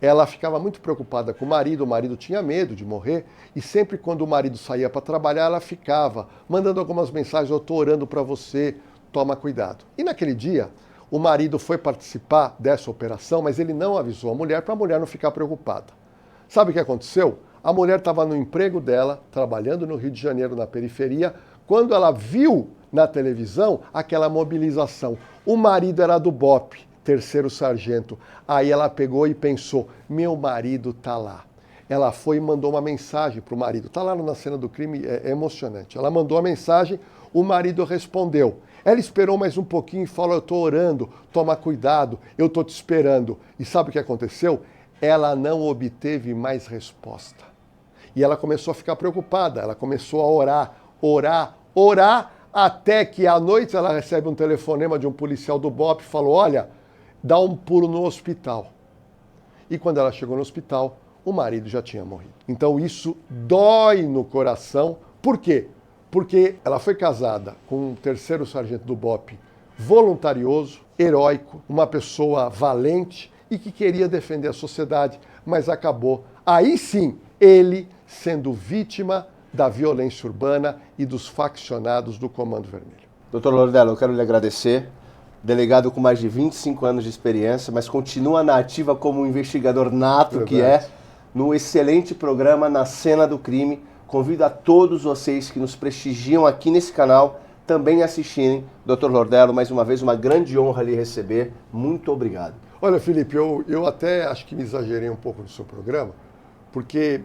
Ela ficava muito preocupada com o marido tinha medo de morrer, e sempre quando o marido saía para trabalhar, ela ficava mandando algumas mensagens, eu estou orando para você, toma cuidado. E naquele dia, o marido foi participar dessa operação, mas ele não avisou a mulher para a mulher não ficar preocupada. Sabe o que aconteceu? A mulher estava no emprego dela, trabalhando no Rio de Janeiro, na periferia, quando ela viu na televisão aquela mobilização. O marido era do BOPE, 3º sargento. Aí ela pegou e pensou, meu marido está lá. Ela foi e mandou uma mensagem para o marido. Está lá Na Cena do Crime, é emocionante. Ela mandou a mensagem, o marido respondeu. Ela esperou mais um pouquinho e falou, eu estou orando, toma cuidado, eu estou te esperando. E sabe o que aconteceu? Ela não obteve mais resposta. E ela começou a ficar preocupada, ela começou a orar, até que à noite ela recebe um telefonema de um policial do BOPE e falou, olha, dá um pulo no hospital. E quando ela chegou no hospital, o marido já tinha morrido. Então isso dói no coração. Por quê? Porque ela foi casada com um 3º sargento do BOPE voluntarioso, heróico, uma pessoa valente e que queria defender a sociedade, mas acabou, aí sim, ele sendo vítima da violência urbana e dos faccionados do Comando Vermelho. Doutor Lordello, eu quero lhe agradecer. Delegado com mais de 25 anos de experiência, mas continua na ativa como um investigador nato que é, no excelente programa Na Cena do Crime. Convido a todos vocês que nos prestigiam aqui nesse canal também assistirem. Dr. Lordello, mais uma vez, uma grande honra lhe receber. Muito obrigado. Olha, Felipe, eu até acho que me exagerei um pouco no seu programa, porque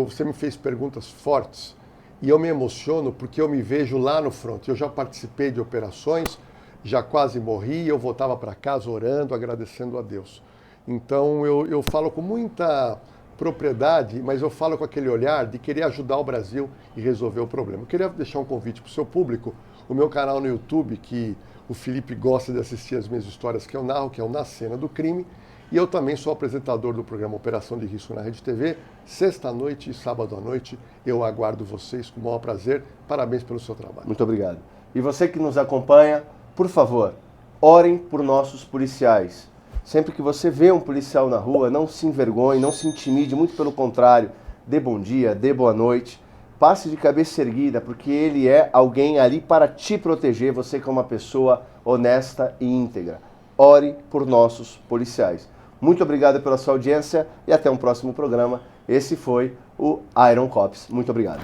você me fez perguntas fortes e eu me emociono porque eu me vejo lá no front. Eu já participei de operações, já quase morri, eu voltava para casa orando, agradecendo a Deus. Então eu falo com muita propriedade, mas eu falo com aquele olhar de querer ajudar o Brasil e resolver o problema. Eu queria deixar um convite para o seu público, o meu canal no YouTube, que o Felipe gosta de assistir as minhas histórias que eu narro, que é o Na Cena do Crime. E eu também sou apresentador do programa Operação de Risco na Rede TV, sexta-noite e sábado à noite. Eu aguardo vocês com o maior prazer. Parabéns pelo seu trabalho. Muito obrigado. E você que nos acompanha, por favor, orem por nossos policiais. Sempre que você vê um policial na rua, não se envergonhe, não se intimide, muito pelo contrário, dê bom dia, dê boa noite, passe de cabeça erguida, porque ele é alguém ali para te proteger, você que é uma pessoa honesta e íntegra. Ore por nossos policiais. Muito obrigado pela sua audiência e até um próximo programa. Esse foi o Iron Cops. Muito obrigado.